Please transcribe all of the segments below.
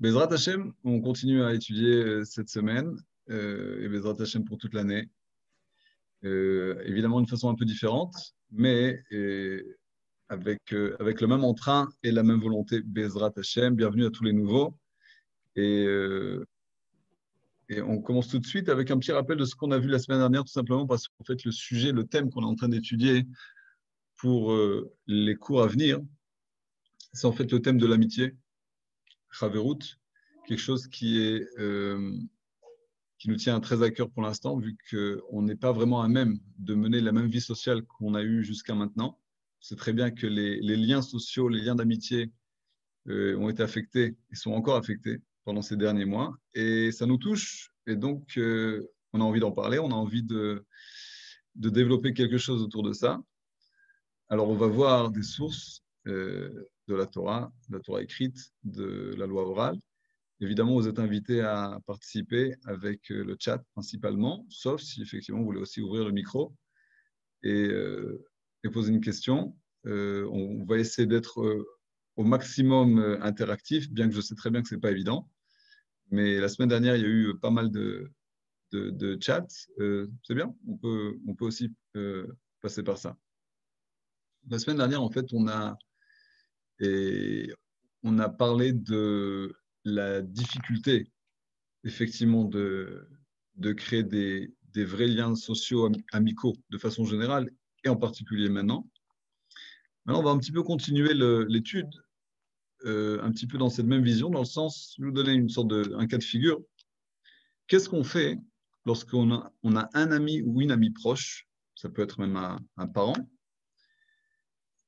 Bezrat Hashem, on continue à étudier cette semaine et Bezrat Hashem pour toute l'année. Évidemment, d'une façon un peu différente, mais avec le même entrain et la même volonté. Bezrat Hashem, bienvenue à tous les nouveaux. Et, euh, et on commence tout de suite avec un petit rappel de ce qu'on a vu la semaine dernière, tout simplement parce qu'en fait, le sujet, le thème qu'on est en train d'étudier pour les cours à venir, c'est en fait le thème de l'amitié, Chaverut, quelque chose qui nous tient très à cœur pour l'instant, vu qu'on n'est pas vraiment à même de mener la même vie sociale qu'on a eue jusqu'à maintenant. C'est très bien que les liens sociaux, les liens d'amitié ont été affectés et sont encore affectés pendant ces derniers mois. Et ça nous touche. Et donc, on a envie d'en parler, on a envie de développer quelque chose autour de ça. Alors, on va voir des sources de la Torah écrite, de la loi orale. Évidemment, vous êtes invités à participer avec le chat principalement, sauf si effectivement vous voulez aussi ouvrir le micro et, et poser une question. On va essayer d'être au maximum interactif, bien que je sais très bien que ce n'est pas évident. Mais la semaine dernière, il y a eu pas mal de chats. C'est bien, on peut aussi passer par ça. La semaine dernière, en fait, on a parlé de la difficulté effectivement de créer des vrais liens sociaux amicaux de façon générale et en particulier maintenant. Maintenant, on va un petit peu continuer l'étude, un petit peu dans cette même vision, dans le sens, nous donner une sorte un cas de figure. Qu'est-ce qu'on fait lorsqu'on a un ami ou une amie proche, ça peut être même un parent,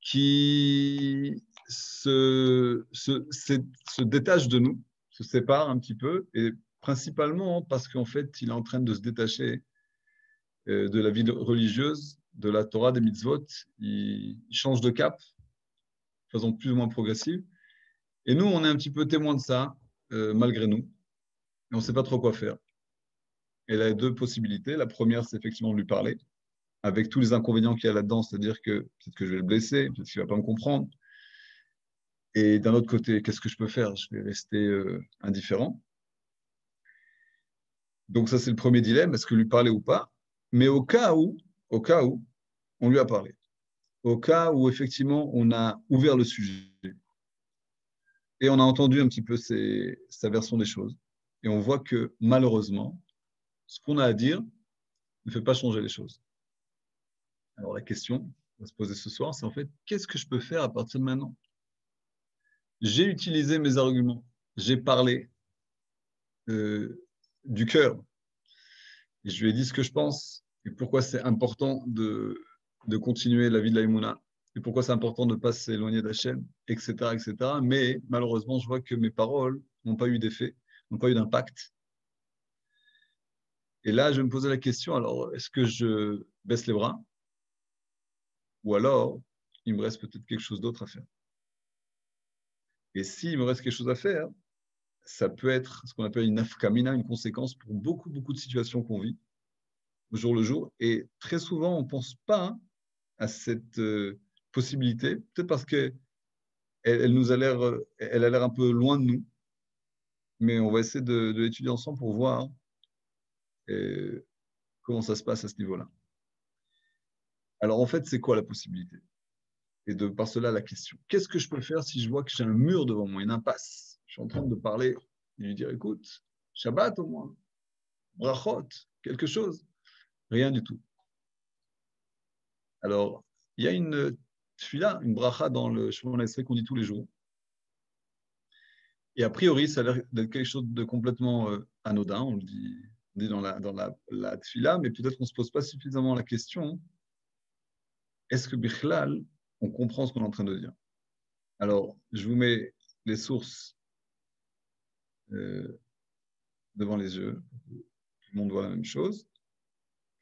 qui se détache de nous, se sépare un petit peu, et principalement parce qu'en fait, il est en train de se détacher de la vie religieuse, de la Torah, des mitzvot. Il change de cap, de façon plus ou moins progressive. Et nous, on est un petit peu témoins de ça, malgré nous, et on ne sait pas trop quoi faire. Et il y a deux possibilités. La première, c'est effectivement de lui parler, avec tous les inconvénients qu'il y a là-dedans, c'est-à-dire que peut-être que je vais le blesser, peut-être qu'il ne va pas me comprendre. Et d'un autre côté, qu'est-ce que je peux faire? Je vais rester indifférent. Donc ça, c'est le premier dilemme, est-ce que lui parler ou pas? Mais au cas où, on lui a parlé. Au cas où, effectivement, on a ouvert le sujet et on a entendu un petit peu sa version des choses. Et on voit que, malheureusement, ce qu'on a à dire ne fait pas changer les choses. Alors la question qu'on va se poser ce soir, c'est en fait, qu'est-ce que je peux faire à partir de maintenant? J'ai utilisé mes arguments, j'ai parlé du cœur, et je lui ai dit ce que je pense, et pourquoi c'est important de continuer la vie de l'Aïmouna, et pourquoi c'est important de ne pas s'éloigner d'Hachem, etc., etc. Mais malheureusement, je vois que mes paroles n'ont pas eu d'effet, n'ont pas eu d'impact. Et là, je me posais la question, alors, est-ce que je baisse les bras? Ou alors, il me reste peut-être quelque chose d'autre à faire. Et s'il me reste quelque chose à faire, ça peut être ce qu'on appelle une nafkamina, une conséquence pour beaucoup, beaucoup de situations qu'on vit au jour le jour. Et très souvent, on ne pense pas à cette possibilité, peut-être parce qu'elle nous a l'air, elle a l'air un peu loin de nous, mais on va essayer de l'étudier ensemble pour voir comment ça se passe à ce niveau-là. Alors, en fait, c'est quoi la possibilité? Et de par cela, la question. Qu'est-ce que je peux faire si je vois que j'ai un mur devant moi, une impasse? Je suis en train de parler et lui dire, écoute, Shabbat au moins, brachot, quelque chose. Rien du tout. Alors, il y a une tfila, une bracha dans le Shemona Esrei qu'on dit tous les jours. Et a priori, ça a l'air d'être quelque chose de complètement anodin, on le dit dans la tfila, mais peut-être qu'on ne se pose pas suffisamment la question, est-ce que Bichlal, on comprend ce qu'on est en train de dire? Alors, je vous mets les sources euh, devant les yeux, tout le monde voit la même chose.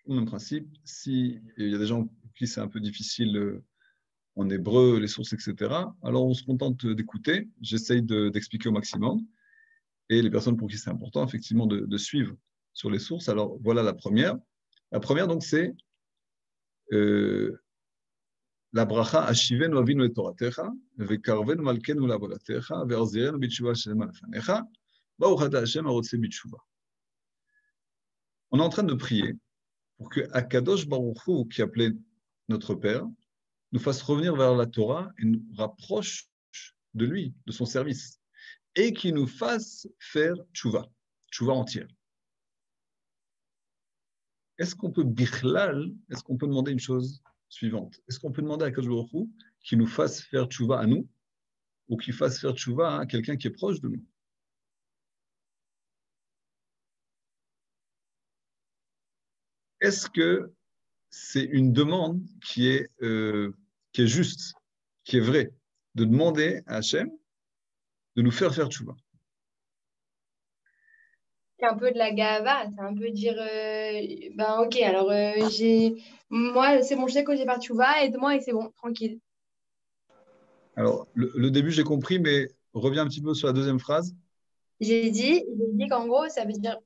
Le même principe, si il y a des gens pour qui c'est un peu difficile en hébreu, les sources, etc., alors on se contente d'écouter, j'essaye d'expliquer au maximum, et les personnes pour qui c'est important, effectivement, de suivre sur les sources. Alors voilà la première. La première, donc, c'est la bracha, Ashivenu avinu et toratecha, vekarvenu malkenu lavodatecha, ve'arzirenu bitshuva shelema lefanecha, baruch ata Hashem arotse bitshuva. On est en train de prier pour que Akadosh Baruch Hu, qui appelait notre Père, nous fasse revenir vers la Torah et nous rapproche de lui, de son service, et qu'il nous fasse faire tchouva entière. Est-ce qu'on peut demander une chose suivante? Est-ce qu'on peut demander à Akadosh Baruch Hu qu'il nous fasse faire tchouva à nous, ou qu'il fasse faire tchouva à quelqu'un qui est proche de nous? Est-ce que c'est une demande qui est juste, qui est vraie, de demander à Hachem de nous faire tchouva? C'est un peu de la gava, c'est un peu dire ben ok, alors moi c'est bon, je sais que j'ai fait tchouva, aide-moi et c'est bon, tranquille. Alors, le début, j'ai compris, mais reviens un petit peu sur la deuxième phrase. J'ai dit qu'en gros, ça veut dire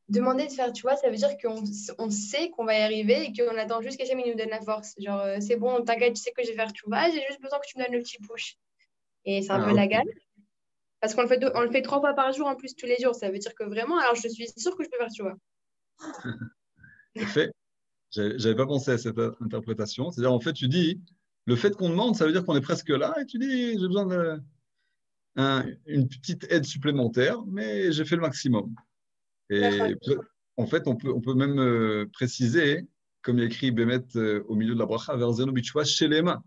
demander de faire tchouva, ça veut dire qu'on sait qu'on va y arriver et qu'on attend juste qu'Hachem nous donne la force. Genre, c'est bon, t'inquiète, tu sais que je vais faire tchouva, j'ai juste besoin que tu me donnes le petit push. Et c'est un peu la Okay. gave. Parce qu'on on le fait 3 fois par jour en plus tous les jours. Ça veut dire que vraiment, alors je suis sûre que je peux faire tchouva. Fait. J'avais pas pensé à cette interprétation. C'est-à-dire, en fait, tu dis, le fait qu'on demande, ça veut dire qu'on est presque là, et tu dis, j'ai besoin d'une petite aide supplémentaire, mais j'ai fait le maximum. Et en fait, on peut même préciser, comme il y a écrit Bémet au milieu de la bracha, vers Zeno Bichua, chez les mains.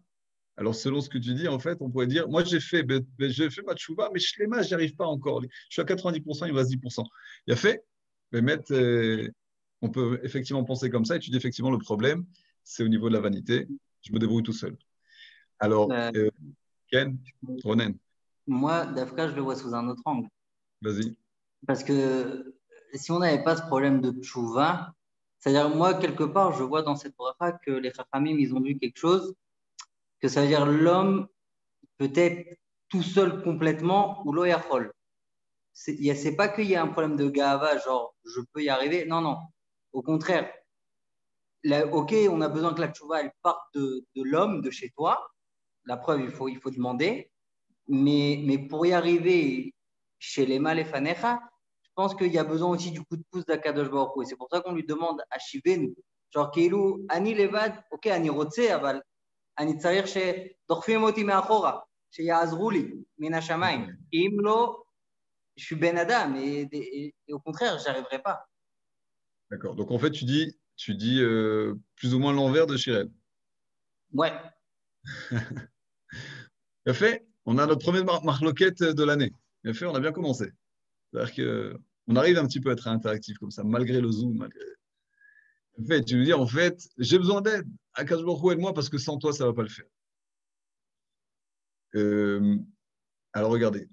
Alors, selon ce que tu dis, en fait, on pourrait dire, moi, j'ai fait ma tchouva, mais chez les mains, je n'y arrive pas encore. Je suis à 90%, il me reste 10%. Il a fait, Bémet, on peut effectivement penser comme ça, et tu dis effectivement, le problème, c'est au niveau de la vanité. Je me débrouille tout seul. Alors, Ken, Ronen, moi, Dafka, je le vois sous un autre angle. vas-y. Parce que si on n'avait pas ce problème de tchouva, c'est-à-dire moi, quelque part, je vois dans cette bracha que les Chachamim, ils ont vu quelque chose, que ça veut dire l'homme peut être tout seul complètement ou lo yachol. C'est pas qu'il y a un problème de gava, genre je peux y arriver. Non, non. Au contraire, ok, on a besoin que la tchouva, elle parte de l'homme, de chez toi. La preuve, il faut demander. Mais pour y arriver chez les mal et fanecha, je pense qu'il y a besoin aussi du coup de pouce d'Akadosh Baruch Hu. Et c'est pour ça qu'on lui demande à Shivenu. Genre, Keilou, Ani Levad, ok, Ani Rotse, aval, Ani Tsarir, chez Dorfim Oti Meachora, chez Yazrouli, Mina Shamaim. Imlo, je suis Ben Adam, et au contraire, je n'y arriverai pas. D'accord. Donc, en fait, tu dis plus ou moins l'envers de Shirel. Ouais. Bien fait, on a notre premier marloquette de l'année. Bien fait, on a bien commencé. C'est-à-dire qu'on arrive un petit peu à être interactif comme ça, malgré le zoom. En fait, tu veux dire, en fait, j'ai besoin d'aide. Akadosh Baruch Hu, aide-moi parce que sans toi, ça ne va pas le faire. Alors, regardez.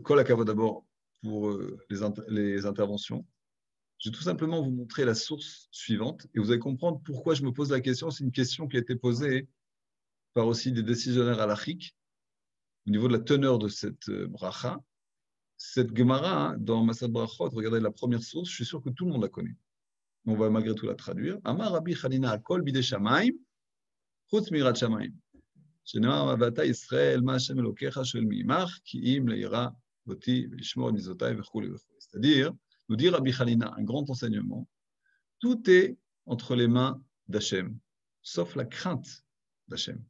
Kol Hakavod d'abord pour les interventions. Je vais tout simplement vous montrer la source suivante et vous allez comprendre pourquoi je me pose la question. C'est une question qui a été posée par aussi des décisionnaires halachiques au niveau de la teneur de cette bracha. Cette Gemara, dans Masad Brachot, regardez la première source, je suis sûr que tout le monde la connaît. On va malgré tout la traduire. Amar Rabbi Chanina Akol Bide Shamaim, Chutz Mirat Shamaim. Shenema Mavata Israël, Ma Hashem Elokecha Shel Miimach, Ki Im Leira Oti Lishmor Mizotai Vechule. C'est-à-dire, nous dit Rabbi Chanina, un grand enseignement, tout est entre les mains d'Hachem, sauf la crainte d'Hachem.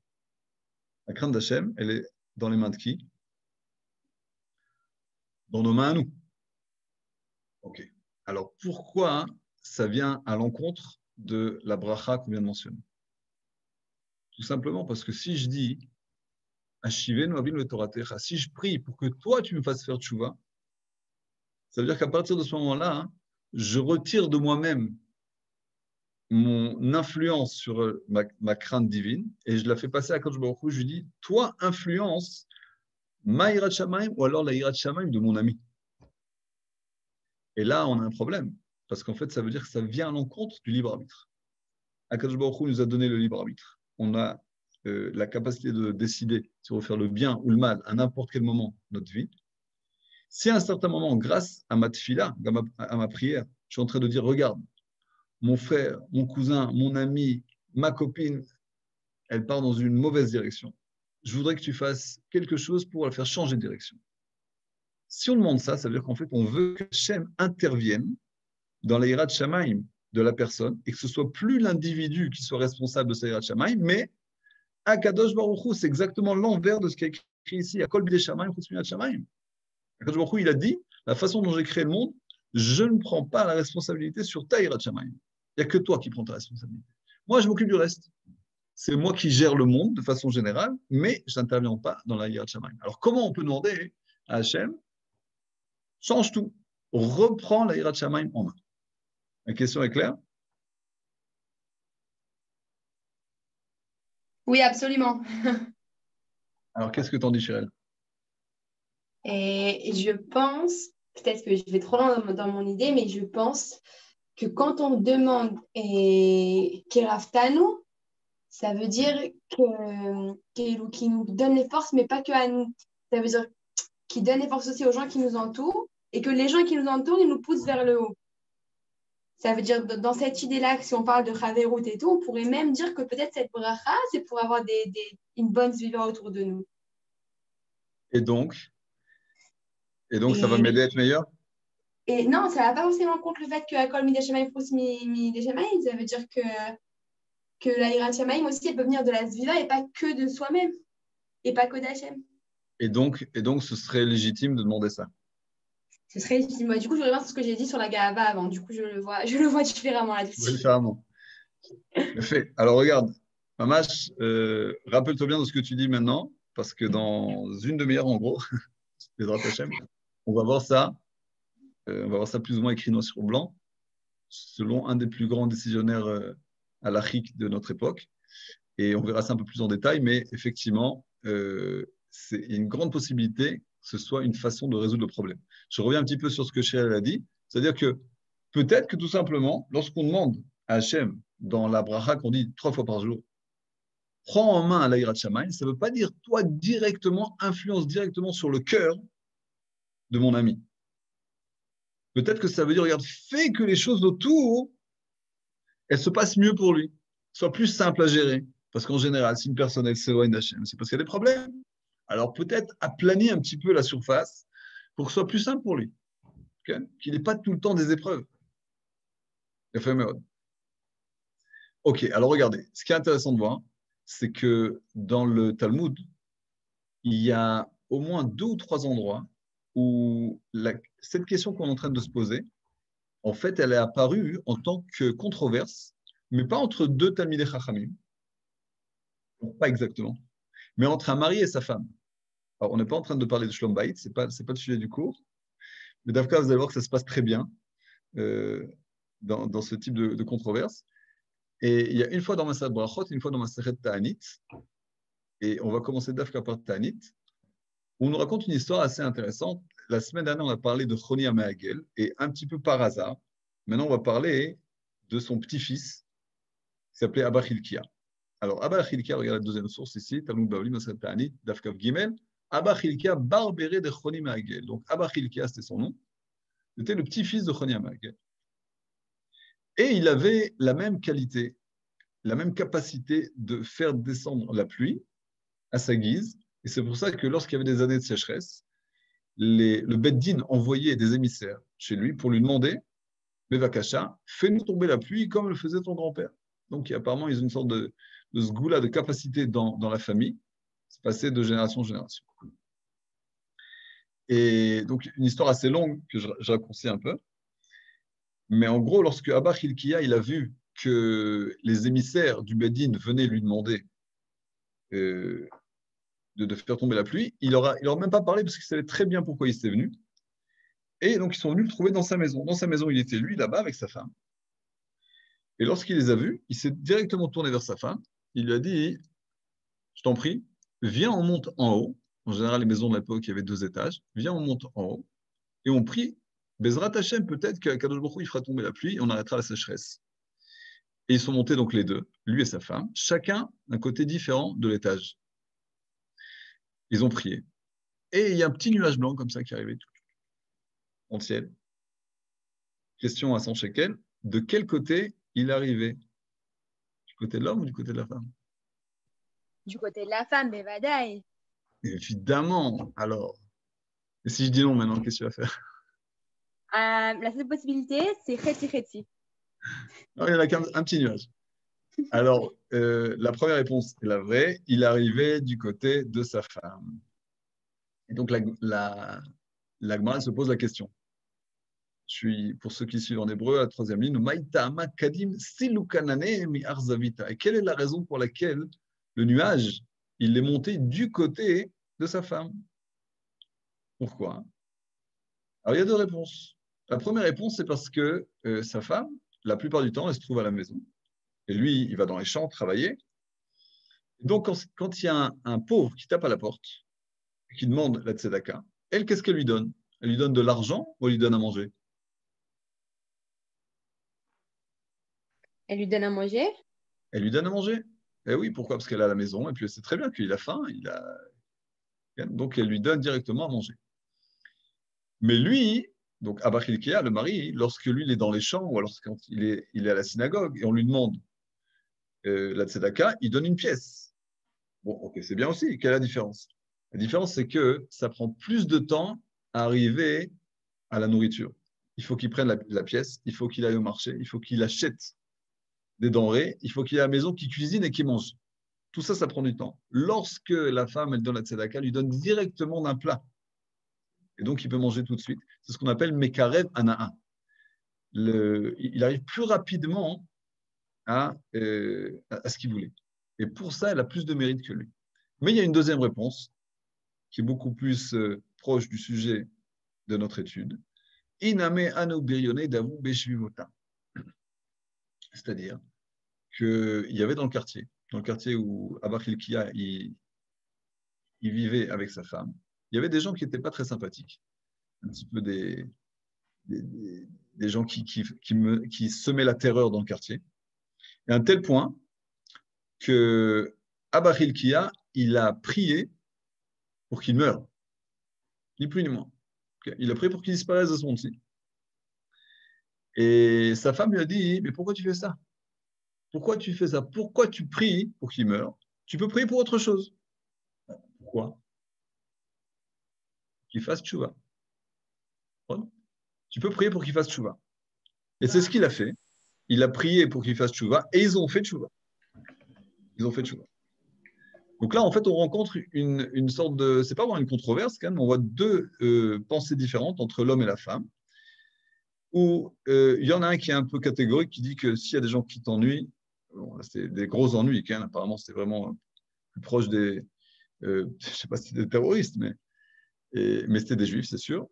La crainte d'Hachem, elle est dans les mains de qui? Dans nos mains à nous. Ok. Alors pourquoi ça vient à l'encontre de la bracha qu'on vient de mentionner? Tout simplement parce que si je dis Ashivenu avinu toratecha, si je prie pour que toi tu me fasses faire tchouva, ça veut dire qu'à partir de ce moment-là, je retire de moi-même mon influence sur ma crainte divine et je la fais passer à Kadosh Baruch Hu. Je lui dis, toi influence ma hirat shamayim ou alors la hirat shamayim de mon ami. Et là, on a un problème parce qu'en fait, ça veut dire que ça vient à l'encontre du libre arbitre. Akadosh Baruch Hu nous a donné le libre arbitre. On a la capacité de décider si on veut faire le bien ou le mal à n'importe quel moment de notre vie. Si à un certain moment, grâce à ma tfila, à ma prière, je suis en train de dire, regarde, mon frère, mon cousin, mon ami, ma copine, elle part dans une mauvaise direction. Je voudrais que tu fasses quelque chose pour la faire changer de direction. Si on demande ça, ça veut dire qu'en fait, on veut que Hachem intervienne dans la hirat shamaim de la personne et que ce soit plus l'individu qui soit responsable de sa hirat shamaim, mais Akadosh Baruch Hu, c'est exactement l'envers de ce qui est écrit ici. Akol bidei shamaim chutz min shamaim. Akadosh Baruch Hu, il a dit, la façon dont j'ai créé le monde, je ne prends pas la responsabilité sur ta hirat shamaim. Il n'y a que toi qui prends ta responsabilité. Moi, je m'occupe du reste. C'est moi qui gère le monde de façon générale, mais je n'interviens pas dans la hirat shamaim. Alors, comment on peut demander à Hachem, change tout, reprends la hirat shamaim en main? La question est claire? Oui, absolument. Alors, qu'est-ce que t'en dis, Chirel? Et je pense, peut-être que je vais trop loin dans mon idée, mais je pense que quand on demande et Keraftanu, ça veut dire qu'il nous donne les forces, mais pas que à nous. Ça veut dire qu'il donne les forces aussi aux gens qui nous entourent et que les gens qui nous entourent, ils nous poussent vers le haut. Ça veut dire, dans cette idée-là, que si on parle de Chaverut et tout, on pourrait même dire que peut-être cette bracha, c'est pour avoir une bonne vivre autour de nous. Et donc, ça va m'aider à être meilleur? Et non, ça ne va pas forcément contre le fait que Akol Midei Shamayim Frus Midei Shamayim. Ça veut dire que la Hirat Shamayim aussi, elle peut venir de la Zviva et pas que de soi-même. Et pas que d'Hachem. Et donc, ce serait légitime de demander ça. Ce serait légitime. Du coup, je reviens sur ce que j'ai dit sur la Gahava avant. Du coup, je le vois différemment là-dessus. Oui, différemment. Fait. Alors, regarde, Mamash, rappelle-toi bien de ce que tu dis maintenant, parce que dans une demi-heure, en gros, Bezrat Hashem, on va voir ça. On va voir ça plus ou moins écrit noir sur blanc, selon un des plus grands décisionnaires halachiques de notre époque. Et on verra ça un peu plus en détail, mais effectivement, c'est une grande possibilité que ce soit une façon de résoudre le problème. Je reviens un petit peu sur ce que Sheryl a dit, c'est-à-dire que peut-être que tout simplement, lorsqu'on demande à Hachem, dans la bracha qu'on dit 3 fois par jour, prends en main la hirat shamayim, ça ne veut pas dire toi directement, influence directement sur le cœur de mon ami. Peut-être que ça veut dire, regarde, fais que les choses autour, elles se passent mieux pour lui, soient plus simples à gérer. Parce qu'en général, si une personne elle s'éloigne d'Hachem, c'est parce qu'il y a des problèmes. Alors peut-être aplanir un petit peu la surface pour que ce soit plus simple pour lui. Okay, qu'il n'ait pas tout le temps des épreuves. Ok, alors regardez, ce qui est intéressant de voir, c'est que dans le Talmud, il y a au moins 2 ou 3 endroits où cette question qu'on est en train de se poser, en fait, elle est apparue en tant que controverse, mais pas entre 2 Talmidei Chachamim, pas exactement, mais entre un mari et sa femme. Alors, on n'est pas en train de parler de Shlom Bayit, ce n'est pas le sujet du cours, mais d'Avka, vous allez voir que ça se passe très bien dans ce type de controverse. Et il y a une fois dans Maseret Brachot, une fois dans Maseret Ta'anit, et on va commencer d'Avka par Ta'anit, où on nous raconte une histoire assez intéressante. La semaine dernière, on a parlé de Choni Améagel, et un petit peu par hasard, maintenant on va parler de son petit-fils, qui s'appelait Abba Chilkia. Alors, Abba Chilkia, regarde la deuxième source ici, Talmud Bavli, Maseret Ta'anit, Dafkav Gimel, Abba Chilkia, barbéré de Choni Améagel. Donc, Abba Chilkia, c'était son nom. C'était le petit-fils de Choni Améagel. Et il avait la même qualité, la même capacité de faire descendre la pluie à sa guise. Et c'est pour ça que lorsqu'il y avait des années de sécheresse, le Beddin envoyait des émissaires chez lui pour lui demander, Bevakasha, fais-nous tomber la pluie comme le faisait ton grand-père. Donc apparemment, ils ont une sorte de sgoula, de capacité dans la famille. C'est passé de génération en génération. Et donc, une histoire assez longue que je raccourcis un peu. Mais en gros, lorsque Abba Chilkia, il a vu que les émissaires du Beddin venaient lui demander de faire tomber la pluie, il leur a même pas parlé parce qu'il savait très bien pourquoi il était venu. Et donc, ils sont venus le trouver dans sa maison. Dans sa maison, il était lui là-bas avec sa femme. Et lorsqu'il les a vus, il s'est directement tourné vers sa femme. Il lui a dit, je t'en prie, viens, on monte en haut. En général, les maisons de l'époque, il y avait 2 étages. Viens, on monte en haut. Et on prie, Bezrat Hashem, peut-être qu'Akadosh Baruch Hu, il fera tomber la pluie et on arrêtera la sécheresse. Et ils sont montés donc les deux, lui et sa femme, chacun d'un côté différent de l'étage. Ils ont prié. Et il y a un petit nuage blanc comme ça qui est arrivé dans le ciel. Question à 100 shekels, de quel côté il est arrivé? Du côté de l'homme ou du côté de la femme? Du côté de la femme, mais badaï. Évidemment. Alors, et si je dis non maintenant, qu'est-ce que tu vas faire? La seule possibilité, c'est kheti. Non, il n'y en a qu'un un petit nuage. Alors, la première réponse est la vraie. Il arrivait du côté de sa femme. Et donc, la Gemara se pose la question. Pour ceux qui suivent en hébreu, à la troisième ligne, Maïtama Kadim Silukanane mi Arzavita. Et quelle est la raison pour laquelle le nuage, il est monté du côté de sa femme? Pourquoi? Alors, il y a deux réponses. La première réponse, c'est parce que sa femme, la plupart du temps, elle se trouve à la maison. Et lui, il va dans les champs travailler. Et donc, quand il y a un pauvre qui tape à la porte, qui demande la tzedaka, elle, qu'est-ce qu'elle lui donne? Elle lui donne de l'argent ou elle lui donne à manger? Elle lui donne à manger. Elle lui donne à manger. Eh oui, pourquoi? Parce qu'elle est à la maison et puis elle sait très bien qu'il a faim. Donc, elle lui donne directement à manger. Mais lui, donc Abba Hilkia, le mari, lorsque lui il est dans les champs ou alors quand il est à la synagogue et on lui demande la tzedaka, il donne une pièce. Bon, ok, c'est bien aussi. Quelle est la différence? La différence, c'est que ça prend plus de temps à arriver à la nourriture. Il faut qu'il prenne la pièce, il faut qu'il aille au marché, il faut qu'il achète des denrées, il faut qu'il ait à la maison, qu'il cuisine et qu'il mange. Tout ça, ça prend du temps. Lorsque la femme, elle donne la tzedaka, elle lui donne directement d'un plat. Et donc, il peut manger tout de suite. C'est ce qu'on appelle mekarev ana'a. Il arrive plus rapidement à ce qu'il voulait. Et pour ça, elle a plus de mérite que lui. Mais il y a une deuxième réponse qui est beaucoup plus proche du sujet de notre étude. Iname anu birione davu beshvivota. C'est-à-dire qu'il y avait dans le quartier où Abba Hilkia il vivait avec sa femme, il y avait des gens qui n'étaient pas très sympathiques. Un petit peu des gens qui semaient la terreur dans le quartier. Et à un tel point que Abba Hilkia, il a prié pour qu'il meure. Ni plus ni moins. Il a prié pour qu'il disparaisse de son petit. Et sa femme lui a dit, mais pourquoi tu fais ça? Pourquoi tu fais ça? Pourquoi tu pries pour qu'il meure? Tu peux prier pour autre chose. Pourquoi? Qu'il fasse tchouva. Tu peux prier pour qu'il fasse tchouva. Et c'est ce qu'il a fait. Il a prié pour qu'il fasse tchouva et ils ont fait tchouva. Ils ont fait tchouva. Donc là, en fait, on rencontre une sorte de... C'est pas vraiment une controverse, quand même. On voit deux pensées différentes entre l'homme et la femme. Où il y en a un qui est un peu catégorique, qui dit que s'il y a des gens qui t'ennuient, bon, c'est des gros ennuis, quand même. Apparemment, c'est vraiment plus proche des... je ne sais pas si c'était des terroristes, mais c'était des juifs, c'est sûr.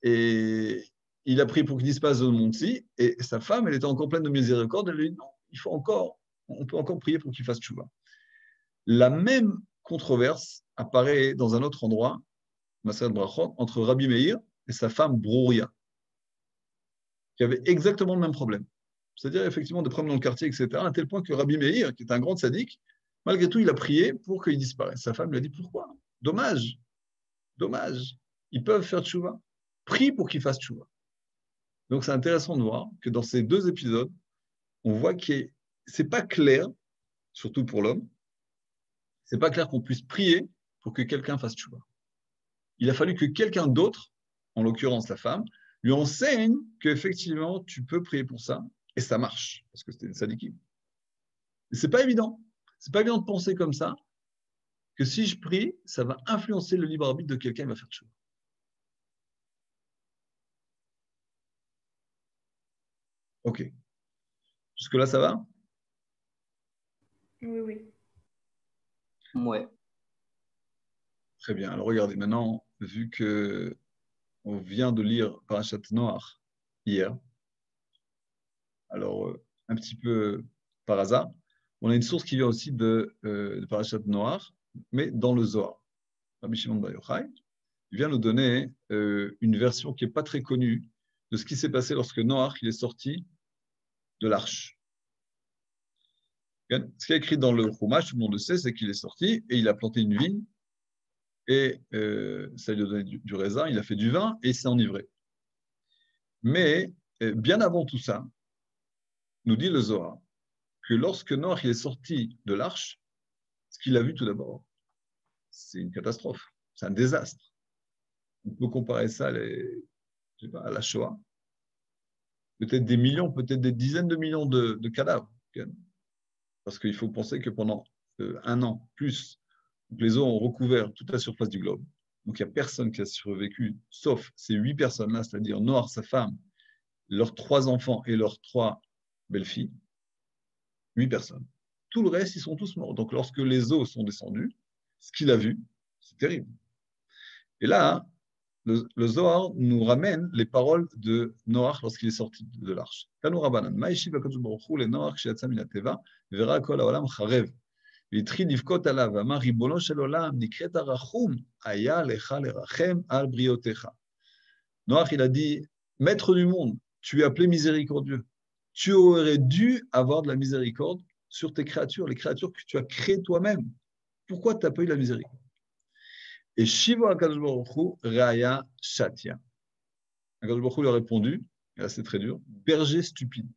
Et il a prié pour qu'il disparaisse de Monti, et sa femme, elle était encore pleine de miséricorde, elle lui dit non, on peut encore prier pour qu'il fasse tchouva. La même controverse apparaît dans un autre endroit, Maseret Brachot, entre Rabbi Meir et sa femme Brouria, qui avait exactement le même problème. C'est-à-dire effectivement des problèmes dans le quartier, etc., à tel point que Rabbi Meir, qui est un grand sadique, malgré tout, il a prié pour qu'il disparaisse. Sa femme lui a dit pourquoi? Dommage. Ils peuvent faire tchouva. Prie pour qu'ils fassent tchouva. Donc c'est intéressant de voir que dans ces deux épisodes, on voit que c'est pas clair, surtout pour l'homme, c'est pas clair qu'on puisse prier pour que quelqu'un fasse tchouva. Il a fallu que quelqu'un d'autre, en l'occurrence la femme, lui enseigne qu'effectivement tu peux prier pour ça et ça marche parce que c'était une sadikim. C'est pas évident. C'est pas évident de penser comme ça que si je prie, ça va influencer le libre arbitre de quelqu'un qui va faire tchouva. Ok. Jusque-là, ça va? Oui. Ouais. Très bien. Alors regardez, maintenant, vu que on vient de lire Parashat Noach hier, alors un petit peu par hasard, on a une source qui vient aussi de Parashat Noach, mais dans le Zohar. Rabbi Shimon Bar Yochai, il vient nous donner une version qui n'est pas très connue de ce qui s'est passé lorsque Noach il est sorti de l'arche. Ce qui est écrit dans le Chumash, tout le monde le sait, c'est qu'il est sorti et il a planté une vigne et ça lui a donné du raisin, il a fait du vin et il s'est enivré. Mais bien avant tout ça, nous dit le Zohar, que lorsque Noach est sorti de l'arche, ce Ce qu'il a vu tout d'abord, c'est une catastrophe, c'est un désastre. On peut comparer ça à la Shoah. Peut-être des millions, peut-être des dizaines de millions de cadavres. Parce qu'il faut penser que pendant un an, plus, les eaux ont recouvert toute la surface du globe. Donc il n'y a personne qui a survécu, sauf ces 8 personnes-là, c'est-à-dire Noah, sa femme, leurs 3 enfants et leurs 3 belles-filles. 8 personnes. Tout le reste, ils sont tous morts. Donc lorsque les eaux sont descendues, ce qu'il a vu, c'est terrible. Et là, le Zohar nous ramène les paroles de Noach lorsqu'il est sorti de l'arche. Tanu Rabbanan, Ma'ishiv HaKadosh Baruch Hu le Noach she'yatza min hateva, v'ra kol ha'olam charev. והתחיל לבכות עליו, ואמר, ריבונו של עולם, נקראת הרחום, היה לך לרחם על בריאותיך. Noach, il a dit, Maître du monde, tu es appelé miséricordieux. Tu aurais dû avoir de la miséricorde sur tes créatures, les créatures que tu as créées toi-même. Pourquoi tu n'as pas eu la miséricorde? Et Shiva HaKadosh Baruch Hu Raya Shatia. HaKadosh Baruch Hu lui a répondu, et là c'est très dur, berger stupide.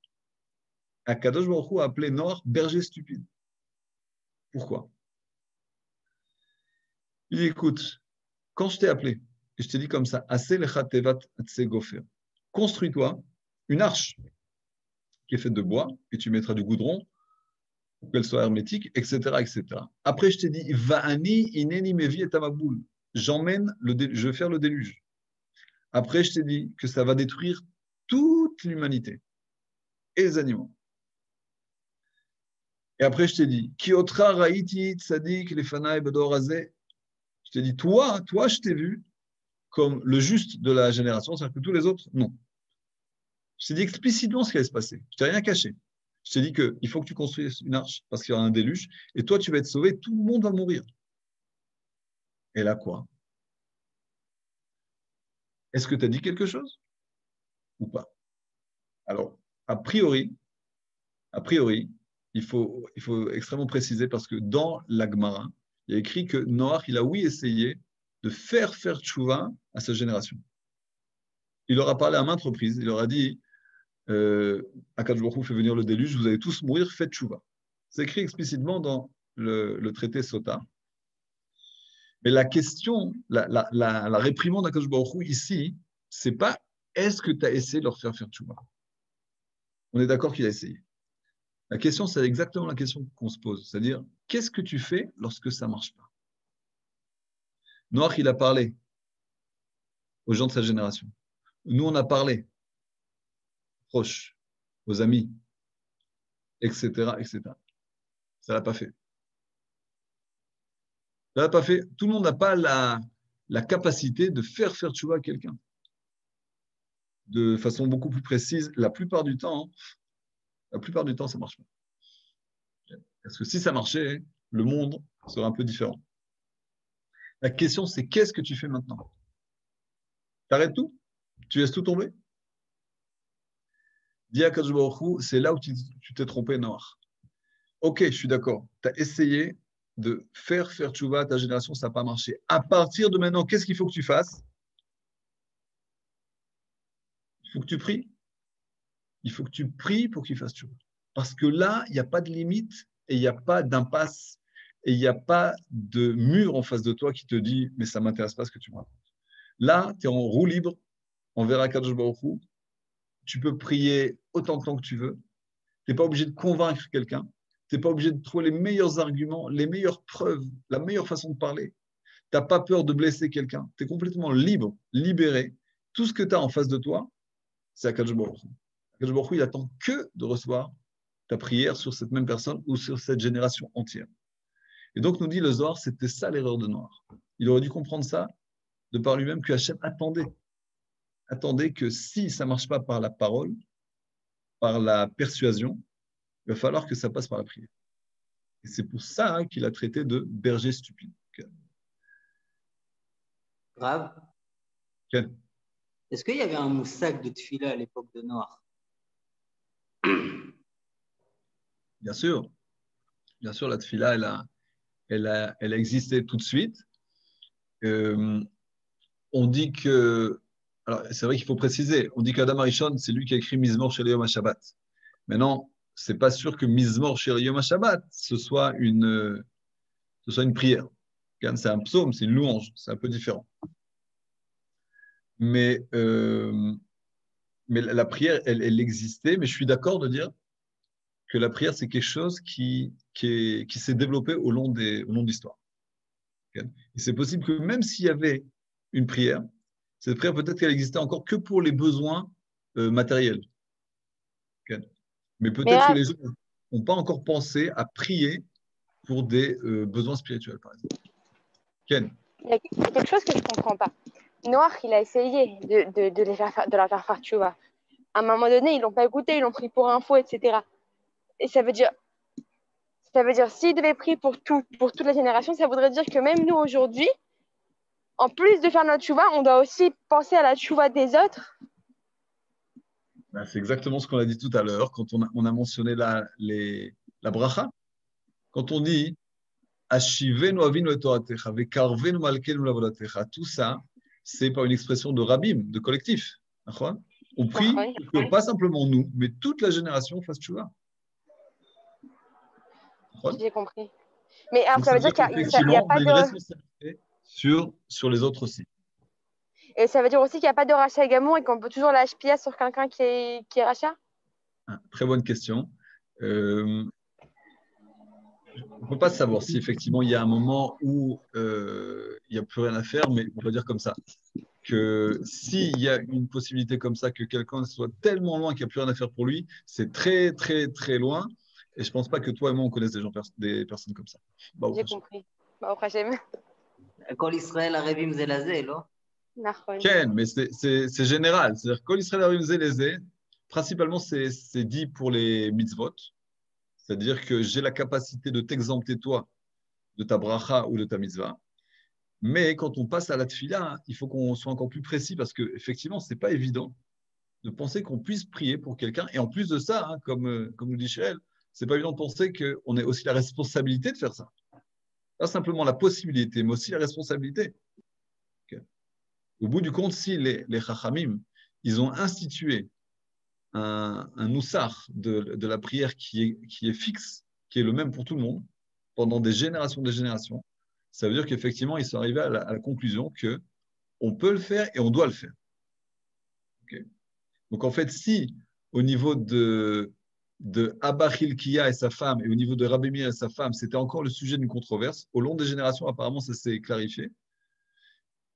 HaKadosh Baruch Hu a appelé Noach berger stupide. Pourquoi? Il dit, écoute, quand je t'ai appelé, et je t'ai dit comme ça, construis-toi une arche qui est faite de bois, et tu mettras du goudron pour qu'elle soit hermétique, etc., etc. Après, je t'ai dit, Va'ani ineni mevi et amaboul. Je vais faire le déluge. Après, je t'ai dit que ça va détruire toute l'humanité et les animaux. Et après, je t'ai dit, Kiotra raïti tzadik lefanaï bedorazé. Je t'ai dit, toi, je t'ai vu comme le juste de la génération, c'est-à-dire que tous les autres, non. Je t'ai dit explicitement ce qui allait se passer. Je t'ai rien caché. Je t'ai dit qu'il faut que tu construises une arche parce qu'il y aura un déluge et toi, tu vas être sauvé, tout le monde va mourir. Et là, quoi? Est-ce que tu as dit quelque chose ou pas? Alors, a priori, il faut extrêmement préciser parce que dans la Gemara, il y a écrit que Noach, il a essayé de faire tchouva à sa génération. Il leur a parlé à maintes reprises. Il leur a dit Akadosh Baruch Hu fait venir le déluge, vous allez tous mourir, faites tchouva. C'est écrit explicitement dans le traité Sota. Mais la question, la réprimande d'Akadosh Baruch Hu ici, c'est pas est-ce que tu as essayé de leur faire tchouva? On est d'accord qu'il a essayé. La question, c'est exactement la question qu'on se pose. C'est-à-dire, qu'est-ce que tu fais lorsque ça ne marche pas? Noach, il a parlé aux gens de sa génération. Nous, on a parlé proches, aux amis, etc., etc. Ça ne l'a pas fait. Ça ne l'a pas fait. Tout le monde n'a pas la capacité de faire tchouva à quelqu'un. De façon beaucoup plus précise, la plupart du temps, ça ne marche pas. Parce que si ça marchait, le monde serait un peu différent. La question, c'est qu'est-ce que tu fais maintenant? Tu arrêtes tout? Tu laisses tout tomber? Dis à Akadosh Baruch Hu, c'est là où tu t'es trompé, Noach. Ok, je suis d'accord. Tu as essayé de faire tchouva à ta génération, ça n'a pas marché. À partir de maintenant, qu'est-ce qu'il faut que tu fasses? Il faut que tu pries. Il faut que tu pries pour qu'il fasse tchouva. Parce que là, il n'y a pas de limite et il n'y a pas d'impasse et il n'y a pas de mur en face de toi qui te dit « mais ça ne m'intéresse pas ce que tu me racontes ». Là, tu es en roue libre envers Akadosh Baruch Hu. Tu peux prier autant de temps que tu veux. Tu n'es pas obligé de convaincre quelqu'un. Tu n'es pas obligé de trouver les meilleurs arguments, les meilleures preuves, la meilleure façon de parler. Tu n'as pas peur de blesser quelqu'un. Tu es complètement libre, libéré. Tout ce que tu as en face de toi, c'est Akadosh Baruch Hu. Akadosh Baruch Hu, il attend que de recevoir ta prière sur cette même personne ou sur cette génération entière. Et donc, nous dit le Zohar, c'était ça l'erreur de Noach. Il aurait dû comprendre ça de par lui-même que Hachem attendait que si ça ne marche pas par la parole, par la persuasion, il va falloir que ça passe par la prière. Et c'est pour ça qu'il a traité de berger stupide. Grave. Quel? Est-ce qu'il y avait un moussak de tefila à l'époque de Noach? Bien sûr, la tefila, elle a existé tout de suite. On dit que, alors c'est vrai qu'il faut préciser, on dit qu'Adam Arishon, c'est lui qui a écrit Mizmor Shel Yom HaShabbat. Maintenant, c'est pas sûr que Mizmor Shel Yom HaShabbat, ce soit une ce soit une prière. C'est un psaume, c'est une louange, c'est un peu différent. Mais, la prière, elle existait, mais je suis d'accord de dire que la prière, c'est quelque chose qui s'est développé au long de l'histoire. Et c'est possible que même s'il y avait une prière, cette prière, peut-être qu'elle existait encore que pour les besoins matériels. Mais peut-être que les gens n'ont pas encore pensé à prier pour des besoins spirituels, par exemple. Ken. Il y a quelque chose que je ne comprends pas. Noir, il a essayé de leur faire faire tchouva. À un moment donné, ils l'ont pas écouté, ils l'ont pris pour un fou, etc. Et ça veut dire, s'ils devaient prier pour toute la génération, ça voudrait dire que même nous, aujourd'hui, en plus de faire notre tchouva, on doit aussi penser à la tchouva des autres. Ben, c'est exactement ce qu'on a dit tout à l'heure, quand on a mentionné la bracha. Quand on dit Ashivenu avinu et toratecha, vekarvenu malkenu lavodatecha, tout ça, c'est pas une expression de rabbim, de collectif. On prie que pas simplement nous, mais toute la génération fasse tchouva. J'ai compris. Mais alors, donc, ça veut dire qu'il n'y a pas une responsabilité sur les autres aussi. Et ça veut dire aussi qu'il n'y a pas de rachat également et qu'on peut toujours l'HPA sur quelqu'un qui est rachat. Très bonne question. On ne peut pas savoir si effectivement il y a un moment où il n'y a plus rien à faire, mais on va dire comme ça, que s'il y a une possibilité comme ça, que quelqu'un soit tellement loin qu'il n'y a plus rien à faire pour lui, c'est très, très, très loin. Et je ne pense pas que toi et moi, on connaisse des personnes comme ça. J'ai compris. Au prochain. Kol Israël Arevim Zelazé, non? Ken, mais c'est général. C'est-à-dire Kol Israël Arevim Zelazé, principalement, c'est dit pour les mitzvot. C'est-à-dire que j'ai la capacité de t'exempter, toi, de ta bracha ou de ta mitzvah. Mais quand on passe à la tefila, il faut qu'on soit encore plus précis parce qu'effectivement, ce n'est pas évident de penser qu'on puisse prier pour quelqu'un. Et en plus de ça, comme nous dit Shirel, ce n'est pas évident de penser qu'on ait aussi la responsabilité de faire ça. Pas simplement la possibilité, mais aussi la responsabilité. Okay. Au bout du compte, si les Chachamim, ils ont institué un noussar de la prière qui est fixe, qui est le même pour tout le monde, pendant des générations, ça veut dire qu'effectivement, ils sont arrivés à la conclusion qu'on peut le faire et on doit le faire. Okay. Donc en fait, si au niveau de Abba Hilkiah et sa femme et au niveau de Rabbi Meir et sa femme, c'était encore le sujet d'une controverse, au long des générations, apparemment, ça s'est clarifié.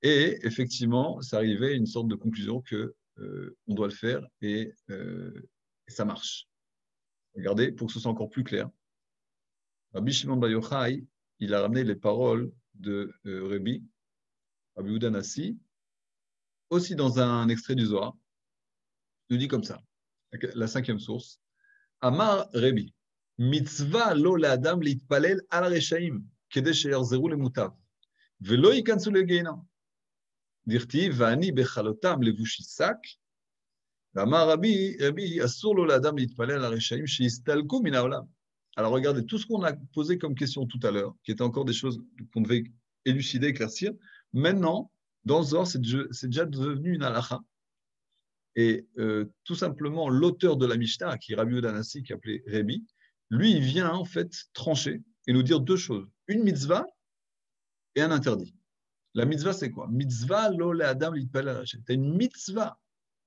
Et effectivement, ça arrivait à une sorte de conclusion qu'on doit le faire et ça marche. Regardez, pour que ce soit encore plus clair, Rabbi Shimon Bar Yochai, il a ramené les paroles de Rabbi Yehuda Nassi, aussi dans un extrait du Zohar. Il nous dit comme ça, la cinquième source. Amar Rabbi, mitzvah lo le'adam litpalel al reshaim, kedei sheyachzeru lemutav, velo yikansu legehinam. Dirti, va'ani bechalotam levushi sak, v'amar Rabbi, asur lo le'adam litpalel al reshaim, sheyistalku min ha'olam. Alors regardez, tout ce qu'on a posé comme question tout à l'heure, qui étaient encore des choses qu'on devait élucider, éclaircir, maintenant, dans le Zohar, c'est déjà devenu une halakha. Et tout simplement, l'auteur de la Mishnah, qui est Rabbi Yehuda Nassi, qui est appelé Rabbi, lui, il vient en fait trancher et nous dire deux choses. Une mitzvah et un interdit. La mitzvah, c'est quoi? Mitzvah lo le'adam litpalel al reshaim. Tu as une mitzvah.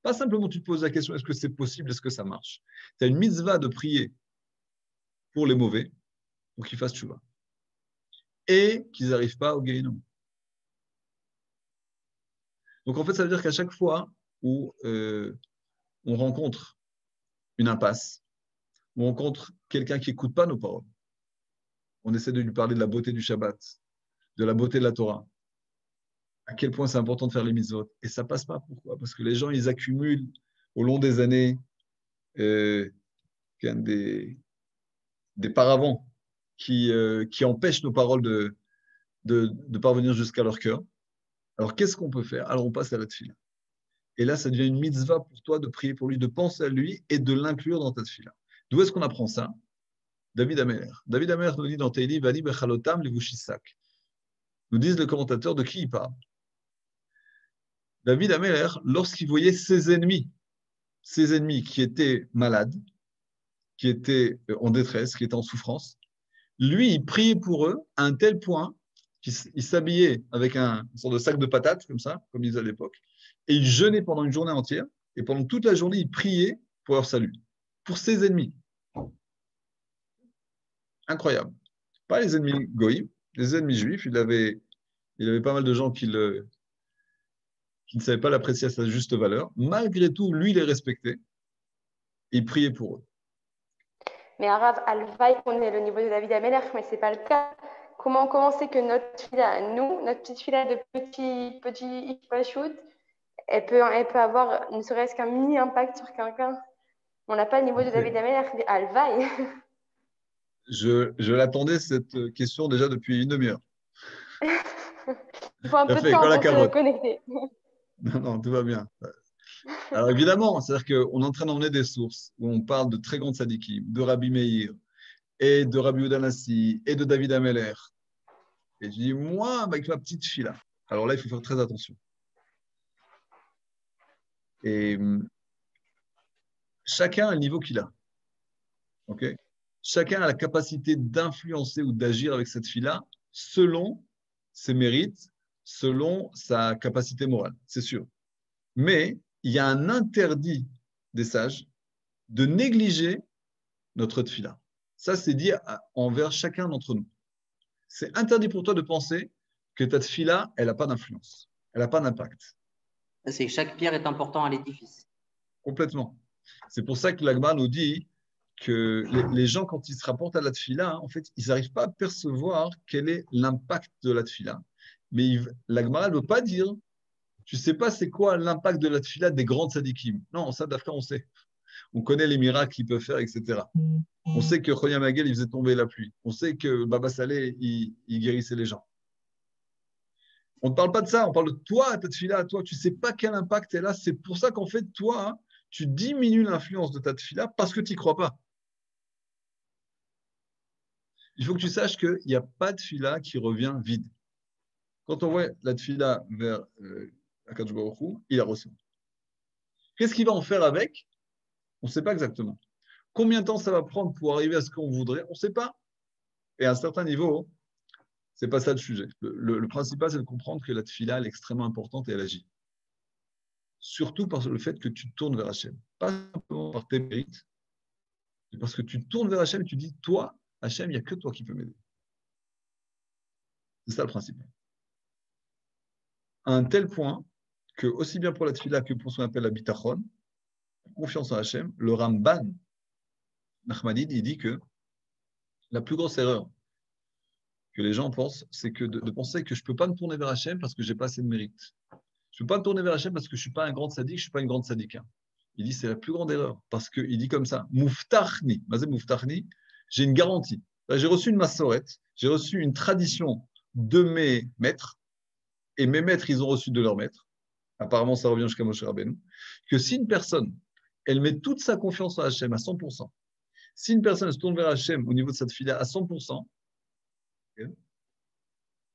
Pas simplement tu te poses la question, est-ce que c'est possible, est-ce que ça marche? Tu as une mitzvah de prier pour les mauvais, pour qu'ils fassent tchouva. Et qu'ils n'arrivent pas au Gehinnom. Donc en fait, ça veut dire qu'à chaque fois où on rencontre une impasse, où on rencontre quelqu'un qui n'écoute pas nos paroles, on essaie de lui parler de la beauté du Shabbat, de la beauté de la Torah, à quel point c'est important de faire les mitzvot. Et ça ne passe pas. Pourquoi? Parce que les gens, ils accumulent au long des années des paravents qui empêchent nos paroles de parvenir jusqu'à leur cœur. Alors, qu'est-ce qu'on peut faire? Alors, on passe à la tefila. Et là, ça devient une mitzvah pour toi de prier pour lui, de penser à lui et de l'inclure dans ta tefila. D'où est-ce qu'on apprend ça? David Ameler. David Ameler nous dit dans Teili, Vani bechalotam levushisak. Nous disent les commentateurs de qui il parle. David Ameler, lorsqu'il voyait ses ennemis qui étaient malades, qui étaient en détresse, qui étaient en souffrance, Lui, il priait pour eux à un tel point qu'il s'habillait avec une sorte de sac de patates, comme ça, comme ils disaient à l'époque, et il jeûnait pendant une journée entière, et pendant toute la journée, il priait pour leur salut, pour ses ennemis. Incroyable. Pas les ennemis goïm, les ennemis juifs. Il avait pas mal de gens qui ne savaient pas l'apprécier à sa juste valeur. Malgré tout, lui, il les respectait. Et il priait pour eux. Mais Arav, Alvaï, on est le niveau de David Ameller, mais ce n'est pas le cas. Comment c'est que notre fille, nous, notre petite fille de petit shoot, elle peut avoir ne serait-ce qu'un mini impact sur quelqu'un. On n'a pas le niveau de David Ameller, mais Alvaï. Je l'attendais, cette question, déjà depuis une demi-heure. Il faut un peu de temps pour se connecter. Non, tout va bien. Alors évidemment, c'est-à-dire qu'on est en train d'emmener des sources où on parle de très grandes sadikim, de Rabbi Meir, et de Rabbi Udanassi, et de David Ameller. Et je dis, moi, avec ma petite fille là, alors là, il faut faire très attention. Et chacun a le niveau qu'il a. Ok ? Chacun a la capacité d'influencer ou d'agir avec cette fille-là selon ses mérites, selon sa capacité morale, c'est sûr. Mais il y a un interdit des sages de négliger notre tfila. Ça, c'est dit envers chacun d'entre nous. C'est interdit pour toi de penser que ta tfila, elle n'a pas d'influence, elle n'a pas d'impact. C'est que chaque pierre est importante à l'édifice. Complètement. C'est pour ça que l'Agma nous dit que les gens, quand ils se rapportent à la tfila, en fait, ils n'arrivent pas à percevoir quel est l'impact de la tfila. Mais l'Agma ne veut pas dire, tu ne sais pas c'est quoi l'impact de la tfila des grandes sadikim. Non, ça, d'après, on sait. On connaît les miracles qu'il peut faire, etc. On sait que Chonia Magel, il faisait tomber la pluie. On sait que Baba Saleh, il guérissait les gens. On ne parle pas de ça, on parle de toi, ta tfila, à toi. Tu ne sais pas quel impact elle a. C'est pour ça qu'en fait, toi, tu diminues l'influence de ta tfila parce que tu n'y crois pas. Il faut que tu saches qu'il n'y a pas de tfila qui revient vide. Quand on voit la tfila vers Akadosh Baruch Hu, il la reçoit. Qu'est-ce qu'il va en faire avec? On ne sait pas exactement. Combien de temps ça va prendre pour arriver à ce qu'on voudrait? On ne sait pas. Et à un certain niveau, ce n'est pas ça le sujet. Le principal, c'est de comprendre que la tfila, elle est extrêmement importante et elle agit. Surtout par le fait que tu tournes vers Hachem. Pas simplement par tes mérites, mais parce que tu tournes vers Hachem et tu dis, toi, Hachem, il n'y a que toi qui peux m'aider. C'est ça le principal. À un tel point que, aussi bien pour la tfila que pour ce qu'on appelle la bitachon, confiance en Hachem, le Ramban, Nachmanide, il dit que la plus grosse erreur que les gens pensent, c'est que de penser que je ne peux pas me tourner vers Hachem parce que je n'ai pas assez de mérite. Je ne peux pas me tourner vers Hachem parce que je ne suis pas un grand sadique, je ne suis pas une grande sadika. Il dit c'est la plus grande erreur parce qu'il dit comme ça, Muftachni, j'ai une garantie. J'ai reçu une massorette, j'ai reçu une tradition de mes maîtres, et mes maîtres, ils ont reçu de leurs maîtres. Apparemment, ça revient jusqu'à Moshe Rabbeinu, que si une personne, elle met toute sa confiance en Hachem à 100%, si une personne se tourne vers Hachem au niveau de cette fila à 100%,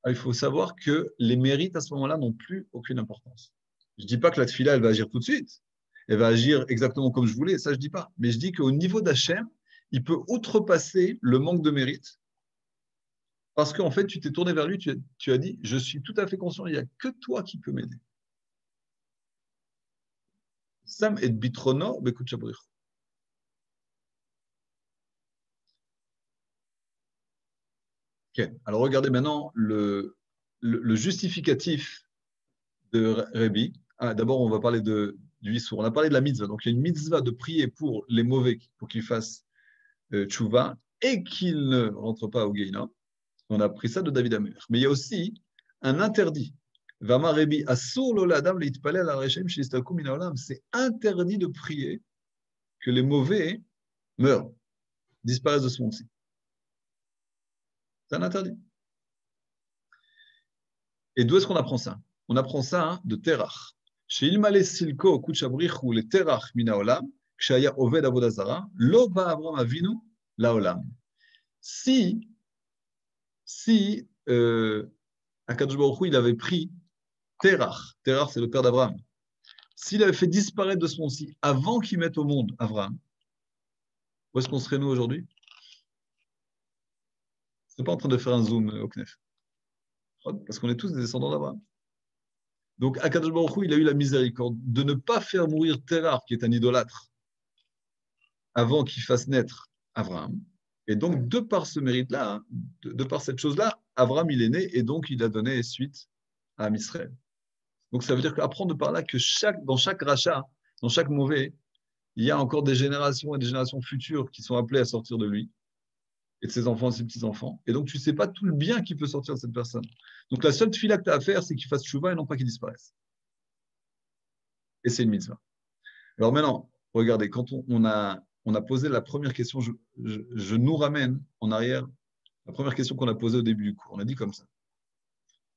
il faut savoir que les mérites à ce moment-là n'ont plus aucune importance. Je ne dis pas que la tfila, elle va agir tout de suite. Elle va agir exactement comme je voulais, ça je ne dis pas. Mais je dis qu'au niveau d'Hachem, il peut outrepasser le manque de mérite parce qu'en fait, tu t'es tourné vers lui, tu as dit, je suis tout à fait conscient, il n'y a que toi qui peux m'aider. Sam et bitrono bekut shabrich. Okay. Alors regardez maintenant le justificatif de Rabbi. D'abord, on va parler du Issour. On a parlé de la mitzvah. Donc, il y a une mitzvah de prier pour les mauvais, pour qu'ils fassent tchouva et qu'ils ne rentrent pas au Gehinnom. On a pris ça de David Amer. Mais il y a aussi un interdit. Vama Rabbi Asur lo l'adam leitpalel al reshem sheistaku min haolam. C'est interdit de prier que les mauvais meurent, disparaissent de ce monde-ci. C'est un interdit. Et d'où est-ce qu'on apprend ça? On apprend ça de Terach. Chez Ilmale Silko Kuchabrich ou le Terach mina olam, Kshaya Oved Avodazara, Lo ba Avram Avinu la olam. Si Akadosh Baruch Hu, il avait pris Terach c'est le père d'Abraham, s'il avait fait disparaître de ce monde-ci avant qu'il mette au monde Abraham, où est-ce qu'on serait nous aujourd'hui? Je ne suis pas en train de faire un zoom au CNEF. Parce qu'on est tous des descendants d'Abraham. Donc, Akadosh Baruch Hu, il a eu la miséricorde de ne pas faire mourir Térar, qui est un idolâtre, avant qu'il fasse naître Abraham. Et donc, de par ce mérite-là, hein, de par cette chose-là, Abraham, il est né et donc il a donné suite à Israël. Donc, ça veut dire qu'apprendre par là que dans chaque rachat, dans chaque mauvais, il y a encore des générations et des générations futures qui sont appelées à sortir de lui, et de ses enfants et de ses petits-enfants. Et donc, tu ne sais pas tout le bien qui peut sortir de cette personne. Donc, la seule tefila que tu as à faire, c'est qu'il fasse tchouva et non pas qu'il disparaisse. Et c'est une mitzvah. Alors maintenant, regardez, quand on a posé la première question, je nous ramène en arrière la première question qu'on a posée au début du cours. On a dit comme ça.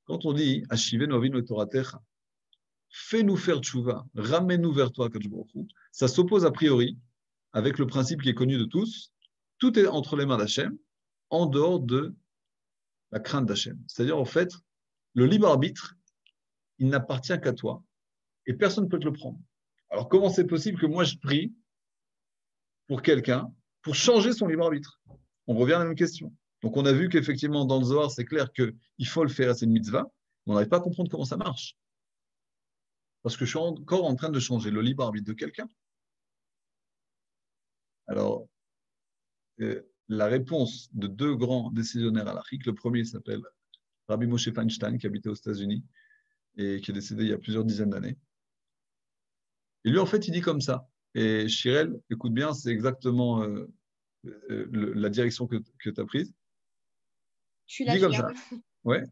Quand on dit « Ashivenu avinu toratecha », fais-nous faire tchouva, ramène-nous vers toi, Kadosh Baruch Hu, ça s'oppose a priori avec le principe qui est connu de tous, tout est entre les mains d'Hachem, en dehors de la crainte d'Hachem. C'est-à-dire, en fait, le libre arbitre, il n'appartient qu'à toi, et personne ne peut te le prendre. Alors, comment c'est possible que moi, je prie pour quelqu'un, pour changer son libre arbitre? On revient à la même question. Donc, on a vu qu'effectivement, dans le Zohar, c'est clair qu'il faut le faire, c'est une mitzvah, mais on n'arrive pas à comprendre comment ça marche. Parce que je suis encore en train de changer le libre arbitre de quelqu'un. Alors, la réponse de deux grands décisionnaires halachiques, le premier s'appelle Rabbi Moshe Feinstein, qui habitait aux États-Unis et qui est décédé il y a plusieurs dizaines d'années. Et lui, en fait, il dit comme ça. Et Shirel, écoute bien, c'est exactement la direction que tu as prise. Je suis Il là, dit je comme suis ça. là. Ouais.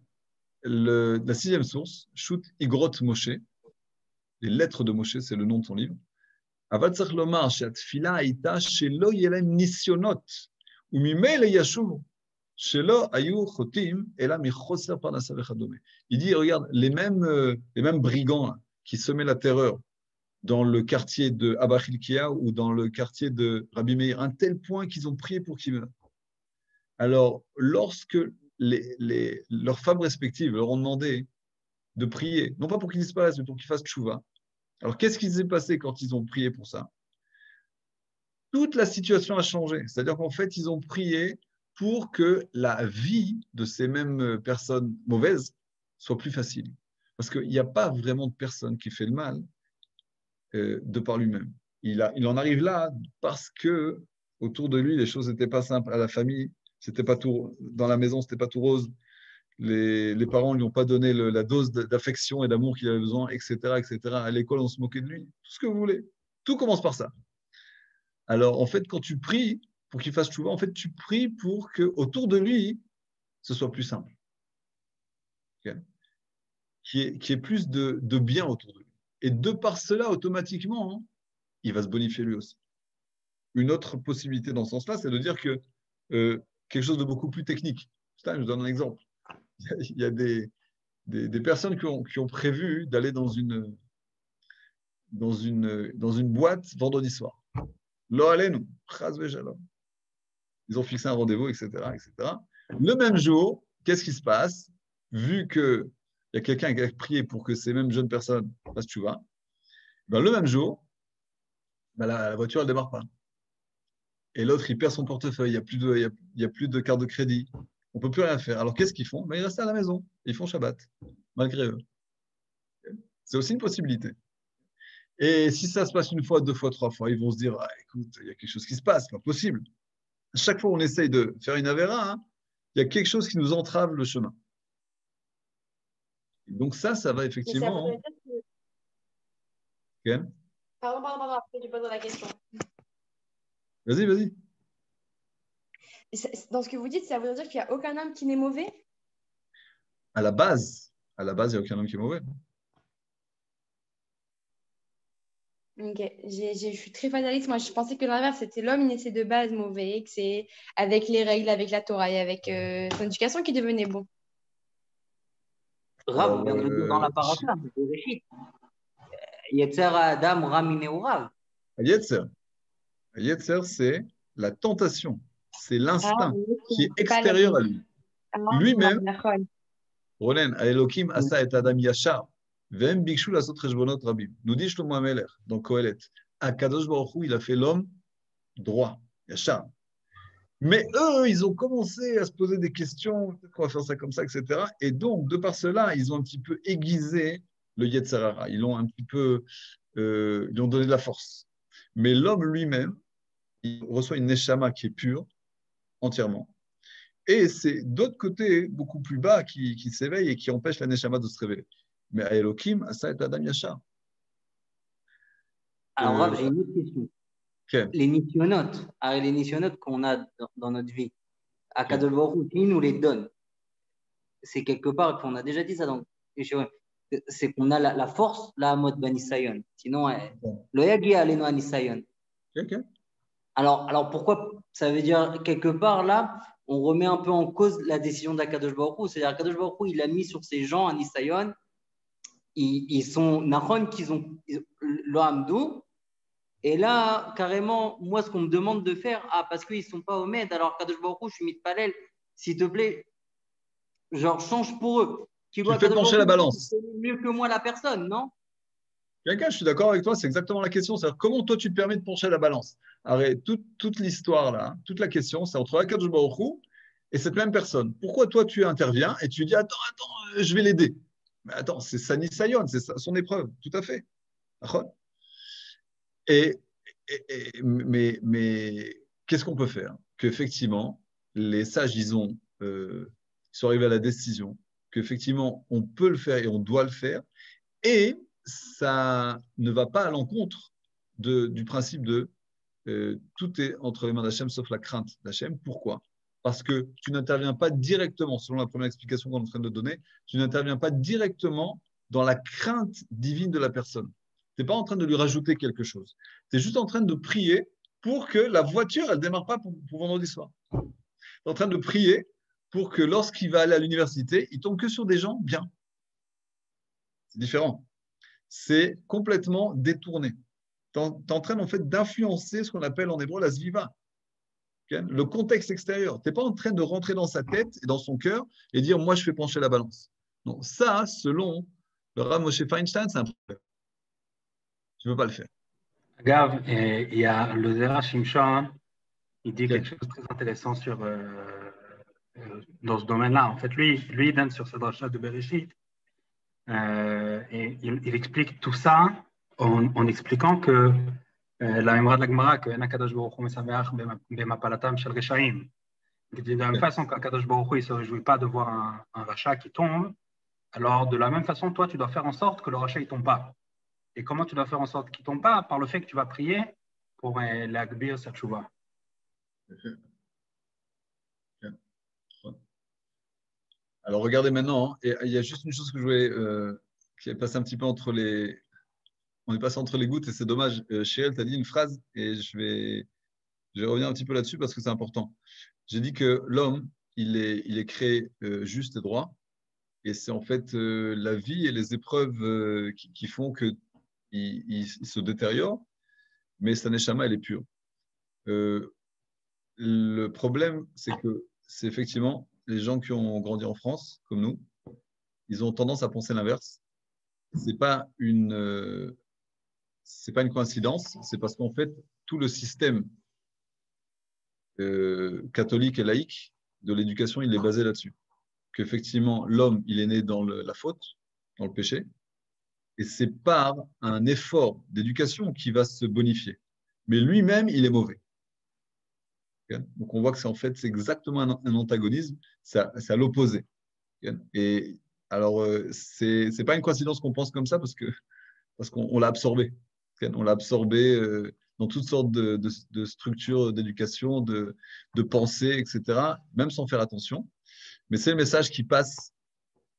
La sixième source, Shut Igrot Moshe, les lettres de Moshe, c'est le nom de son livre. אבל צריך לומר שהתפילה הייתה שלא יהיה להם ניסיונות, וממילא ישובו, שלא היו חוטאים, אלא מחוסר פרנסה וכדומה. Il dit, regarde, les mêmes brigands là, qui semaient la terreur dans le quartier de Abba Hilkia ou dans le quartier de Rabbi Meir, à un tel point qu'ils ont prié pour qu'il meure. Alors, lorsque leurs femmes respectives leur ont demandé de prier, non pas pour qu'ils disparaissent, mais pour qu'ils fassent tchouva, alors qu'est-ce qui s'est passé quand ils ont prié pour ça? Toute la situation a changé. C'est-à-dire qu'en fait, ils ont prié pour que la vie de ces mêmes personnes mauvaises soit plus facile. Parce qu'il n'y a pas vraiment de personne qui fait le mal de par lui-même. Il en arrive là parce que autour de lui, les choses n'étaient pas simples. À la famille, c'était pas tout, dans la maison, c'était pas tout rose. Les parents ne lui ont pas donné la dose d'affection et d'amour qu'il avait besoin, etc., etc. À l'école, on se moquait de lui. Tout ce que vous voulez. Tout commence par ça. Alors, en fait, quand tu pries pour qu'il fasse tchouva, en fait, tu pries pour qu'autour de lui, ce soit plus simple. Okay? Qu'il y ait plus de bien autour de lui. Et de par cela, automatiquement, hein, il va se bonifier lui aussi. Une autre possibilité dans ce sens-là, c'est de dire que quelque chose de beaucoup plus technique. Je vous donne un exemple. Il y a des personnes qui ont prévu d'aller dans une boîte vendredi soir. Lo alenu, chas v'shalom. Ils ont fixé un rendez-vous, etc., etc. Le même jour, qu'est-ce qui se passe? Vu qu'il y a quelqu'un qui a prié pour que ces mêmes jeunes personnes fassent tchouva, ben le même jour, ben la voiture, elle ne démarre pas. Et l'autre, il perd son portefeuille, il y a plus de carte de crédit. On ne peut plus rien faire. Alors, qu'est-ce qu'ils font? Ben, ils restent à la maison. Ils font Shabbat, malgré eux. C'est aussi une possibilité. Et si ça se passe une fois, deux fois, trois fois, ils vont se dire, ah, écoute, il y a quelque chose qui se passe, pas possible. À chaque fois on essaye de faire une avéra, hein, il y a quelque chose qui nous entrave le chemin. Et donc ça va effectivement. Mais ça que... Ken, Pardon, après tu poses la question. vas-y. Dans ce que vous dites, ça veut dire qu'il n'y a aucun homme qui n'est mauvais? À la base, il n'y a aucun homme qui est mauvais. Ok, je suis très fataliste. Moi, je pensais que l'inverse, c'était l'homme, il naissait de base mauvais, que c'est avec les règles, avec la Torah et avec son éducation qu'il devenait bon. Rav vient de le dire dans la paracha, de Réchit. Yetzer Adam Ramine Rav. Yetzer, c'est la tentation, c'est l'instinct qui est c'est pas extérieur à lui. Lui-même, d'accord. Ronen, Elohim asa et Adam yashar, vem bikshu lasot cheshbonot rabim. Nous dit Shlomo HaMelech dans Kohelet, Akadosh Baruch Hu, il a fait l'homme droit, yashar. Mais eux, ils ont commencé à se poser des questions, peut-être qu'on va faire ça comme ça, etc. Et donc, de par cela, ils ont un petit peu aiguisé le Yetzer Hara. Ils l'ont un petit peu, ils lui ont donné de la force. Mais l'homme lui-même, il reçoit une neshama qui est pure, entièrement. Et c'est d'autres côtés, beaucoup plus bas, qui s'éveillent et qui empêchent la neshama de se révéler. Mais à Elohim, ça est Adam Yachar. Alors, Rav, j'ai une autre question. Okay. Les nisyonotes qu'on a dans notre vie, Akadosh Baruch Hu, qui nous les donne, c'est quelque part qu'on a déjà dit ça dans c'est qu'on a la force, la mode Banisayon. Sinon, le Yagi Aleno Anisayon. Alors, pourquoi ça veut dire quelque part là, on remet un peu en cause la décision d'Akadosh Baruch Hu. C'est-à-dire qu'Akadosh Baruch Hu, il a mis sur ces gens Anisayon, ils sont Nahon qu'ils ont le Hamdou. Et là, carrément, moi, ce qu'on me demande de faire, parce qu'ils ne sont pas au Med, alors Kadosh Baruch Hu, je suis mis de palel, s'il te plaît, genre, change pour eux. Tu fais pencher la balance. C'est mieux que moi la personne, non? Quelqu'un, je suis d'accord avec toi, c'est exactement la question. C'est-à-dire, comment toi, tu te permets de pencher la balance? Arrête, toute l'histoire, là, toute la question, c'est entre Akadosh Baruch Hu et cette même personne. Pourquoi toi, tu interviens et tu dis, attends, je vais l'aider? Mais attends, c'est sa Nisayon, c'est son épreuve, tout à fait. Mais qu'est-ce qu'on peut faire? Qu'effectivement, les sages, ils sont arrivés à la décision qu'effectivement, on peut le faire et on doit le faire. Et ça ne va pas à l'encontre du principe de tout est entre les mains d'Hachem sauf la crainte d'Hachem. Pourquoi? Parce que tu n'interviens pas directement, selon la première explication qu'on est en train de donner, tu n'interviens pas directement dans la crainte divine de la personne. Tu n'es pas en train de lui rajouter quelque chose. Tu es juste en train de prier pour que la voiture, elle ne démarre pas pour vendredi soir. Tu es en train de prier pour que lorsqu'il va aller à l'université, il tombe que sur des gens bien. C'est différent. C'est complètement détourné. Tu es en train en fait d'influencer ce qu'on appelle en hébreu la zviva, le contexte extérieur. Tu n'es pas en train de rentrer dans sa tête et dans son cœur et dire moi je fais pencher la balance. Non, ça, selon le Rav Moshe Feinstein, c'est un problème. Tu ne peux pas le faire. Regarde, il y a le Zera Shimshon, il dit quelque chose de très intéressant dans ce domaine-là. En fait, lui il donne sur ce drachat de Bereshit. Et il explique tout ça en expliquant que la mémoire de la Gemara, que Nakadosh Baruch Hu mesameach bemapalatam shel reshaim. De la même façon qu'Akadosh Baruch Hu ne se réjouit pas de voir un rachat qui tombe, alors de la même façon, toi, tu dois faire en sorte que le rachat ne tombe pas. Et comment tu dois faire en sorte qu'il ne tombe pas? Par le fait que tu vas prier pour l'agbir sa tchouva. Alors regardez maintenant, et il y a juste une chose que je voulais, qui est passée un petit peu entre les... On est passé entre les gouttes et c'est dommage. Chéel, tu as dit une phrase et je vais revenir un petit peu là-dessus parce que c'est important. J'ai dit que l'homme, il est créé juste et droit et c'est en fait la vie et les épreuves qui font qu'il se détériore, mais sa neshama, elle est pure. Le problème, c'est que c'est effectivement les gens qui ont grandi en France, comme nous, ils ont tendance à penser l'inverse. C'est pas une coïncidence, c'est parce qu'en fait, tout le système catholique et laïque de l'éducation, il est basé là-dessus. Qu'effectivement, l'homme, il est né dans la faute, dans le péché, et c'est par un effort d'éducation qu'il va se bonifier. Mais lui-même, il est mauvais. Donc, on voit que c'est exactement un antagonisme, c'est à l'opposé. Et alors, c'est pas une coïncidence qu'on pense comme ça parce qu'on l'a absorbé. On l'a absorbé dans toutes sortes de structures d'éducation, de pensée, etc., même sans faire attention. Mais c'est le message qui passe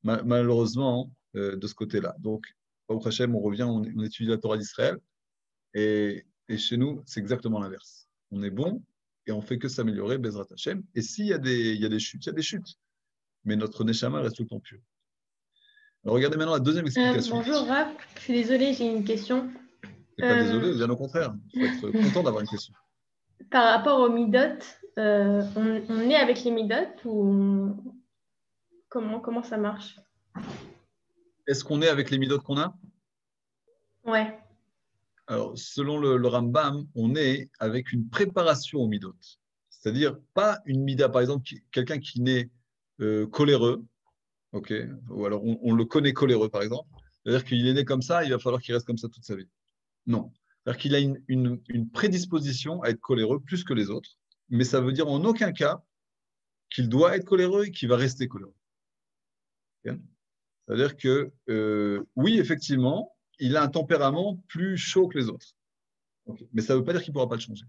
malheureusement de ce côté-là. Donc, au Hachem, on revient, on étudie la Torah d'Israël, et chez nous, c'est exactement l'inverse. On est bon et on fait que s'améliorer, Bezrat Hachem. Et s'il y a des chutes, il y a des chutes. Mais notre Neshama reste tout le temps pur. Alors, regardez maintenant la deuxième explication. Bonjour Raph, je suis désolée, j'ai une question. Je ne suis pas désolé, bien au contraire. Il faut être content d'avoir une question. Par rapport aux midot, on est avec les midot ou comment ça marche? Est-ce qu'on est avec les midot qu'on a? Ouais. Alors, selon le Rambam, on est avec une préparation aux midot. C'est-à-dire pas une mida, par exemple, quelqu'un qui naît coléreux, ok, ou alors on le connaît coléreux, par exemple. C'est-à-dire qu'il est né comme ça, il va falloir qu'il reste comme ça toute sa vie. Non. C'est-à-dire qu'il a une prédisposition à être coléreux plus que les autres, mais ça veut dire en aucun cas qu'il doit être coléreux et qu'il va rester coléreux. Okay. C'est-à-dire que, oui, effectivement, il a un tempérament plus chaud que les autres. Okay. Mais ça ne veut pas dire qu'il ne pourra pas le changer.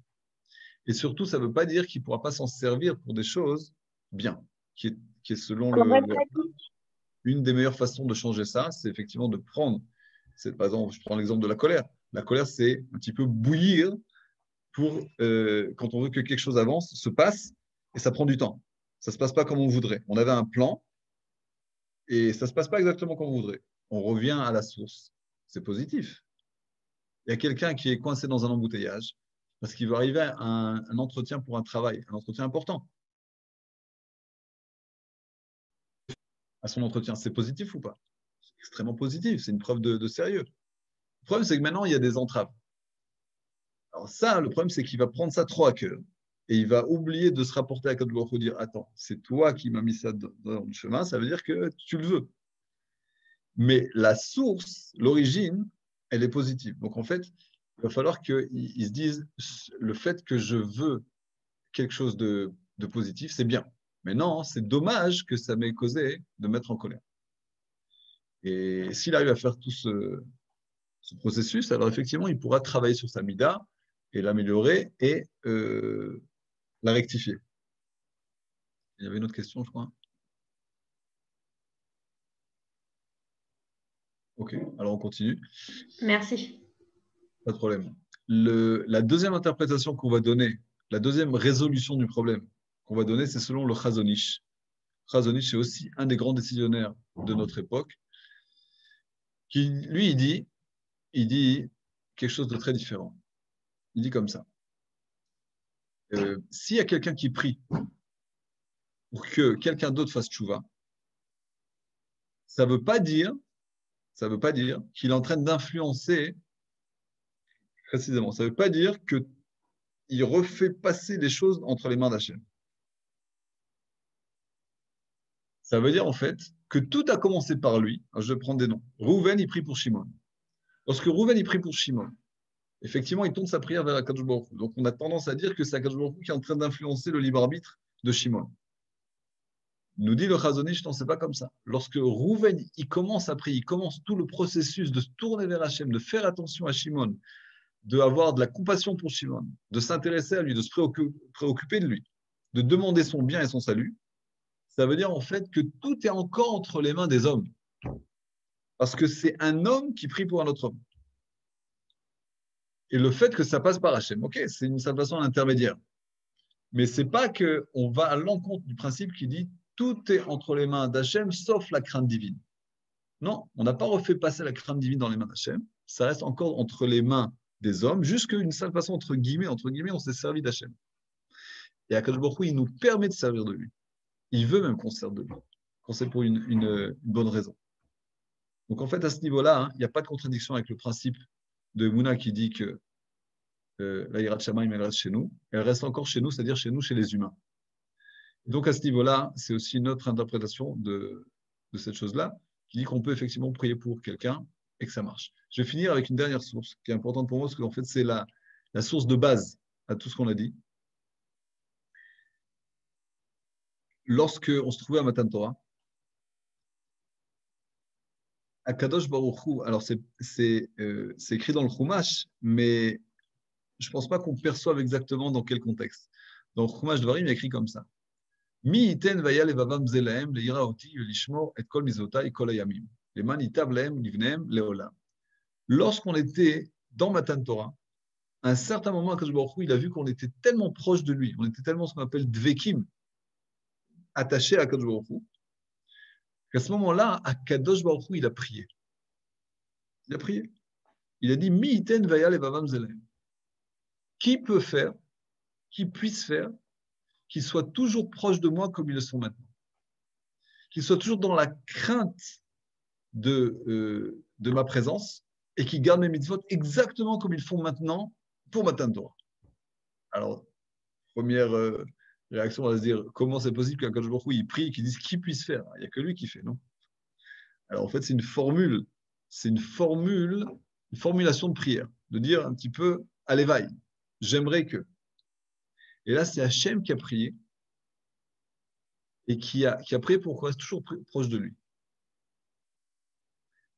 Et surtout, ça ne veut pas dire qu'il ne pourra pas s'en servir pour des choses bien, qui est selon une des meilleures façons de changer ça, c'est effectivement de prendre, par exemple, je prends l'exemple de la colère. La colère, c'est un petit peu bouillir pour, quand on veut que quelque chose avance, se passe, et ça prend du temps. Ça ne se passe pas comme on voudrait. On avait un plan, et ça ne se passe pas exactement comme on voudrait. On revient à la source. C'est positif. Il y a quelqu'un qui est coincé dans un embouteillage parce qu'il va arriver à un entretien pour un travail, un entretien important. À son entretien, c'est positif ou pas? C'est extrêmement positif, c'est une preuve de sérieux. Le problème, c'est que maintenant, il y a des entraves. Alors ça, le problème, c'est qu'il va prendre ça trop à cœur et il va oublier de se rapporter à Kadosh Baruch Hu, dire attends, c'est toi qui m'as mis ça dans le chemin, ça veut dire que tu le veux. Mais la source, l'origine, elle est positive. Donc en fait, il va falloir qu'ils se disent le fait que je veux quelque chose de positif, c'est bien. Mais non, c'est dommage que ça m'ait causé de mettre en colère. Et s'il arrive à faire tout ce processus, alors effectivement, il pourra travailler sur sa mida et l'améliorer et la rectifier. Il y avait une autre question, je crois. Ok, alors on continue. Merci. Pas de problème. La deuxième interprétation qu'on va donner, la deuxième résolution du problème qu'on va donner, c'est selon le Chazon Ish. Chazon Ish est aussi un des grands décisionnaires de notre époque, qui, lui, il dit quelque chose de très différent. Il dit comme ça. S'il y a quelqu'un qui prie pour que quelqu'un d'autre fasse tchouva, ça ne veut pas dire qu'il est en train d'influencer précisément. Ça ne veut pas dire qu'il refait passer les choses entre les mains d'Hachem. Ça veut dire en fait que tout a commencé par lui. Alors, je vais prendre des noms. Rouven, il prie pour Shimon. Lorsque Rouven, il prie pour Shimon, effectivement, il tourne sa prière vers Akadosh Baruch Hu. Donc, on a tendance à dire que c'est Akadosh Baruch Hu qui est en train d'influencer le libre arbitre de Shimon. Nous dit le Chazon Ish, non, c'est pas comme ça. Lorsque Rouven, il commence à prier, il commence tout le processus de se tourner vers Hachem, de faire attention à Shimon, d'avoir de la compassion pour Shimon, de s'intéresser à lui, de se préoccuper de lui, de demander son bien et son salut, ça veut dire en fait que tout est encore entre les mains des hommes. Parce que c'est un homme qui prie pour un autre homme. Et le fait que ça passe par Hachem, ok, c'est une façon intermédiaire. Mais ce n'est pas qu'on va à l'encontre du principe qui dit tout est entre les mains d'Hachem sauf la crainte divine. Non, on n'a pas refait passer la crainte divine dans les mains d'Hachem. Ça reste encore entre les mains des hommes, jusqu'à une seule façon, entre guillemets, on s'est servi d'Hachem. Et Akadosh Baruch Hu, il nous permet de servir de lui. Il veut même qu'on se serve de lui, quand c'est pour une bonne raison. Donc en fait, à ce niveau-là, il n'y a pas de contradiction avec le principe de Mouna qui dit que la Yirat Shamayim, elle reste chez nous. Elle reste encore chez nous, c'est-à-dire chez nous, chez les humains. Donc à ce niveau-là, c'est aussi une autre interprétation de cette chose-là, qui dit qu'on peut effectivement prier pour quelqu'un et que ça marche. Je vais finir avec une dernière source qui est importante pour moi, parce qu'en fait, c'est la source de base à tout ce qu'on a dit. Lorsque on se trouvait à Matan Torah, Akadosh Baruch Hu, alors c'est écrit dans le Chumash, mais je ne pense pas qu'on perçoive exactement dans quel contexte. Dans le Chumash Dvarim, il y a écrit comme ça. Mi iten vaya levavam zelahem leira oti lishmor et kol mizotai kol hayamim leman itav lahem livnehem leolam. Lorsqu'on était dans Matan Torah, à un certain moment, Akadosh Baruch Hu, il a vu qu'on était tellement proche de lui, on était tellement ce qu'on appelle dvekim, attaché à Akadosh Baruch Hu, qu'à ce moment-là, Akadosh Baruch Hu, il a prié. Il a prié. Il a dit Mi iten vaya levavam zelahem. Qui peut faire, qui puisse faire, qu'ils soient toujours proches de moi comme ils le sont maintenant. Qu'ils soient toujours dans la crainte de ma présence et qu'ils gardent mes mitzvot exactement comme ils font maintenant pour Matan Torah. Alors, première réaction va se dire comment c'est possible qu'un Kadosh Baruch Hu, il prie et qu'il dise qui puisse faire. Il n'y a que lui qui fait, non? Alors en fait, c'est une formule, une formulation de prière, de dire un petit peu allez, vaille, j'aimerais que. Et là, c'est Hachem qui a prié et qui a prié pour qu'on reste toujours proche de lui.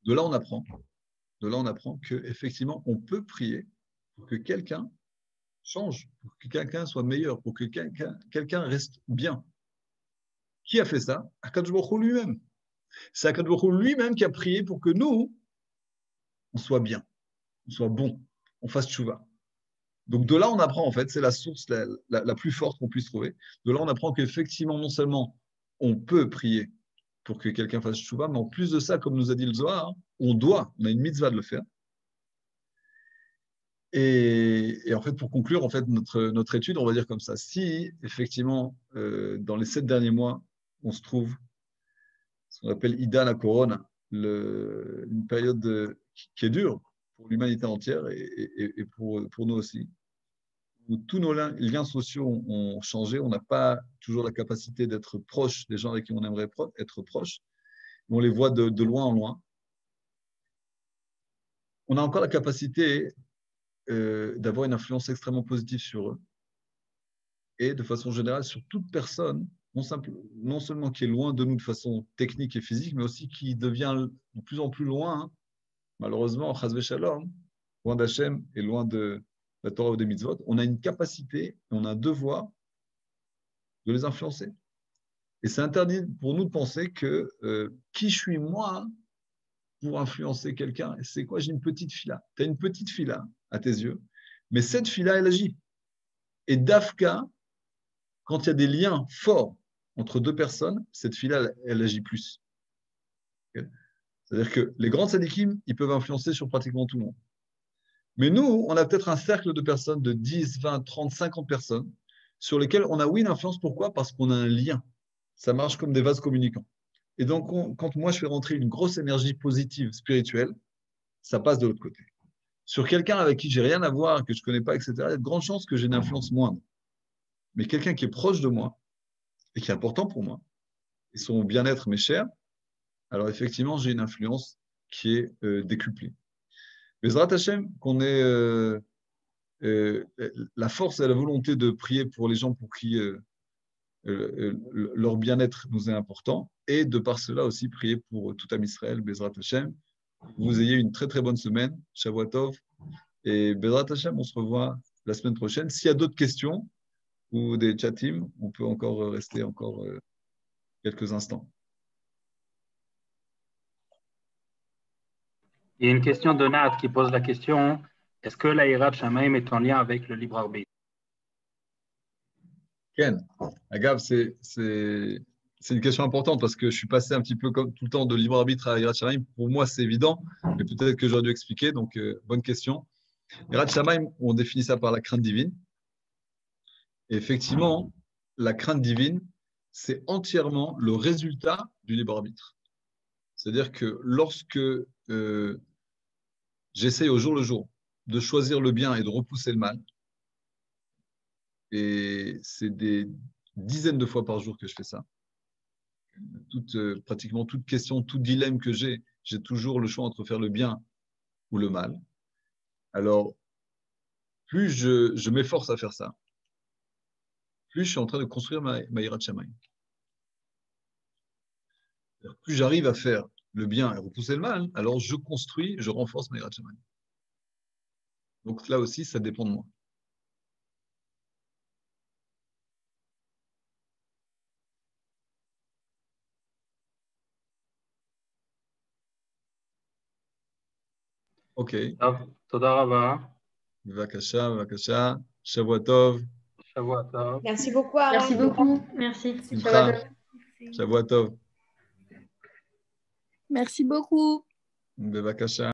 De là, on apprend qu'effectivement, on peut prier pour que quelqu'un change, pour que quelqu'un soit meilleur, pour que quelqu'un reste bien. Qui a fait ça? Akadosh Baruch Hu lui-même. C'est Akadosh Baruch Hu lui-même qui a prié pour que nous, on soit bien, on soit bon, on fasse tchouva. Donc de là, on apprend, en fait, c'est la source la plus forte qu'on puisse trouver. De là, on apprend qu'effectivement, non seulement on peut prier pour que quelqu'un fasse tchouva, mais en plus de ça, comme nous a dit le Zohar, on a une mitzvah de le faire. Et en fait, pour conclure, en fait, notre étude, on va dire comme ça. Si, effectivement, dans les 7 derniers mois, on se trouve ce qu'on appelle Ida la Couronne, une période qui est dure pour l'humanité entière et pour nous aussi, où tous nos liens sociaux ont changé. On n'a pas toujours la capacité d'être proche des gens avec qui on aimerait être proche. On les voit de loin en loin. On a encore la capacité d'avoir une influence extrêmement positive sur eux et de façon générale sur toute personne, non seulement qui est loin de nous de façon technique et physique, mais aussi qui devient de plus en plus loin, malheureusement, chas v'shalom, loin d'Hachem et loin de la Torah ou des mitzvot. On a une capacité, on a un devoir de les influencer. Et c'est interdit pour nous de penser que qui je suis moi pour influencer quelqu'un. Et c'est quoi? J'ai une petite fille-là. Tu as une petite fille-là à tes yeux, mais cette fille-là, elle agit. Et d'Afka, quand il y a des liens forts entre deux personnes, cette fille-là, elle agit plus. Okay? C'est-à-dire que les grands tzadikim, ils peuvent influencer sur pratiquement tout le monde. Mais nous, on a peut-être un cercle de personnes de 10, 20, 30, 50 personnes sur lesquelles on a, oui, une influence. Pourquoi? Parce qu'on a un lien. Ça marche comme des vases communicants. Et donc, quand moi, je fais rentrer une grosse énergie positive, spirituelle, ça passe de l'autre côté. Sur quelqu'un avec qui j'ai rien à voir, que je ne connais pas, etc., il y a de grandes chances que j'ai une influence moindre. Mais quelqu'un qui est proche de moi et qui est important pour moi, et son bien-être m'est cher, alors effectivement, j'ai une influence qui est décuplée. Bezrat Hashem, qu'on ait la force et la volonté de prier pour les gens pour qui leur bien-être nous est important, et de par cela aussi prier pour tout Am Israël, Bezrat Hashem. Vous ayez une très très bonne semaine, Shavua Tov, et Bezrat Hashem, on se revoit la semaine prochaine. S'il y a d'autres questions ou des chatim, on peut encore rester quelques instants. Il y a une question de Nat qui pose la question, est-ce que la Hirat Shamaim est en lien avec le libre arbitre? Ken, Agav, c'est une question importante parce que je suis passé un petit peu comme tout le temps de libre arbitre à Hirat Shamaim. Pour moi, c'est évident, mais peut-être que j'aurais dû expliquer. Donc, bonne question. Hirat Shamaim, on définit ça par la crainte divine. Et effectivement, la crainte divine, c'est entièrement le résultat du libre arbitre. C'est-à-dire que lorsque j'essaye au jour le jour de choisir le bien et de repousser le mal, et c'est des dizaines de fois par jour que je fais ça, pratiquement toute question, tout dilemme que j'ai toujours le choix entre faire le bien ou le mal. Alors, plus je m'efforce à faire ça, plus je suis en train de construire ma Hirat Shamayim. Plus j'arrive à faire le bien et repousser le mal, alors je construis, je renforce ma Hirat Shamayim. Donc là aussi, ça dépend de moi. Ok. Toda Rava. Bevakasha, bevakasha. Shavua Tov. Shavua Tov. Merci beaucoup, Aaron. Merci beaucoup. Merci. Simcha. Shavua Tov. Merci beaucoup. Bevakasha.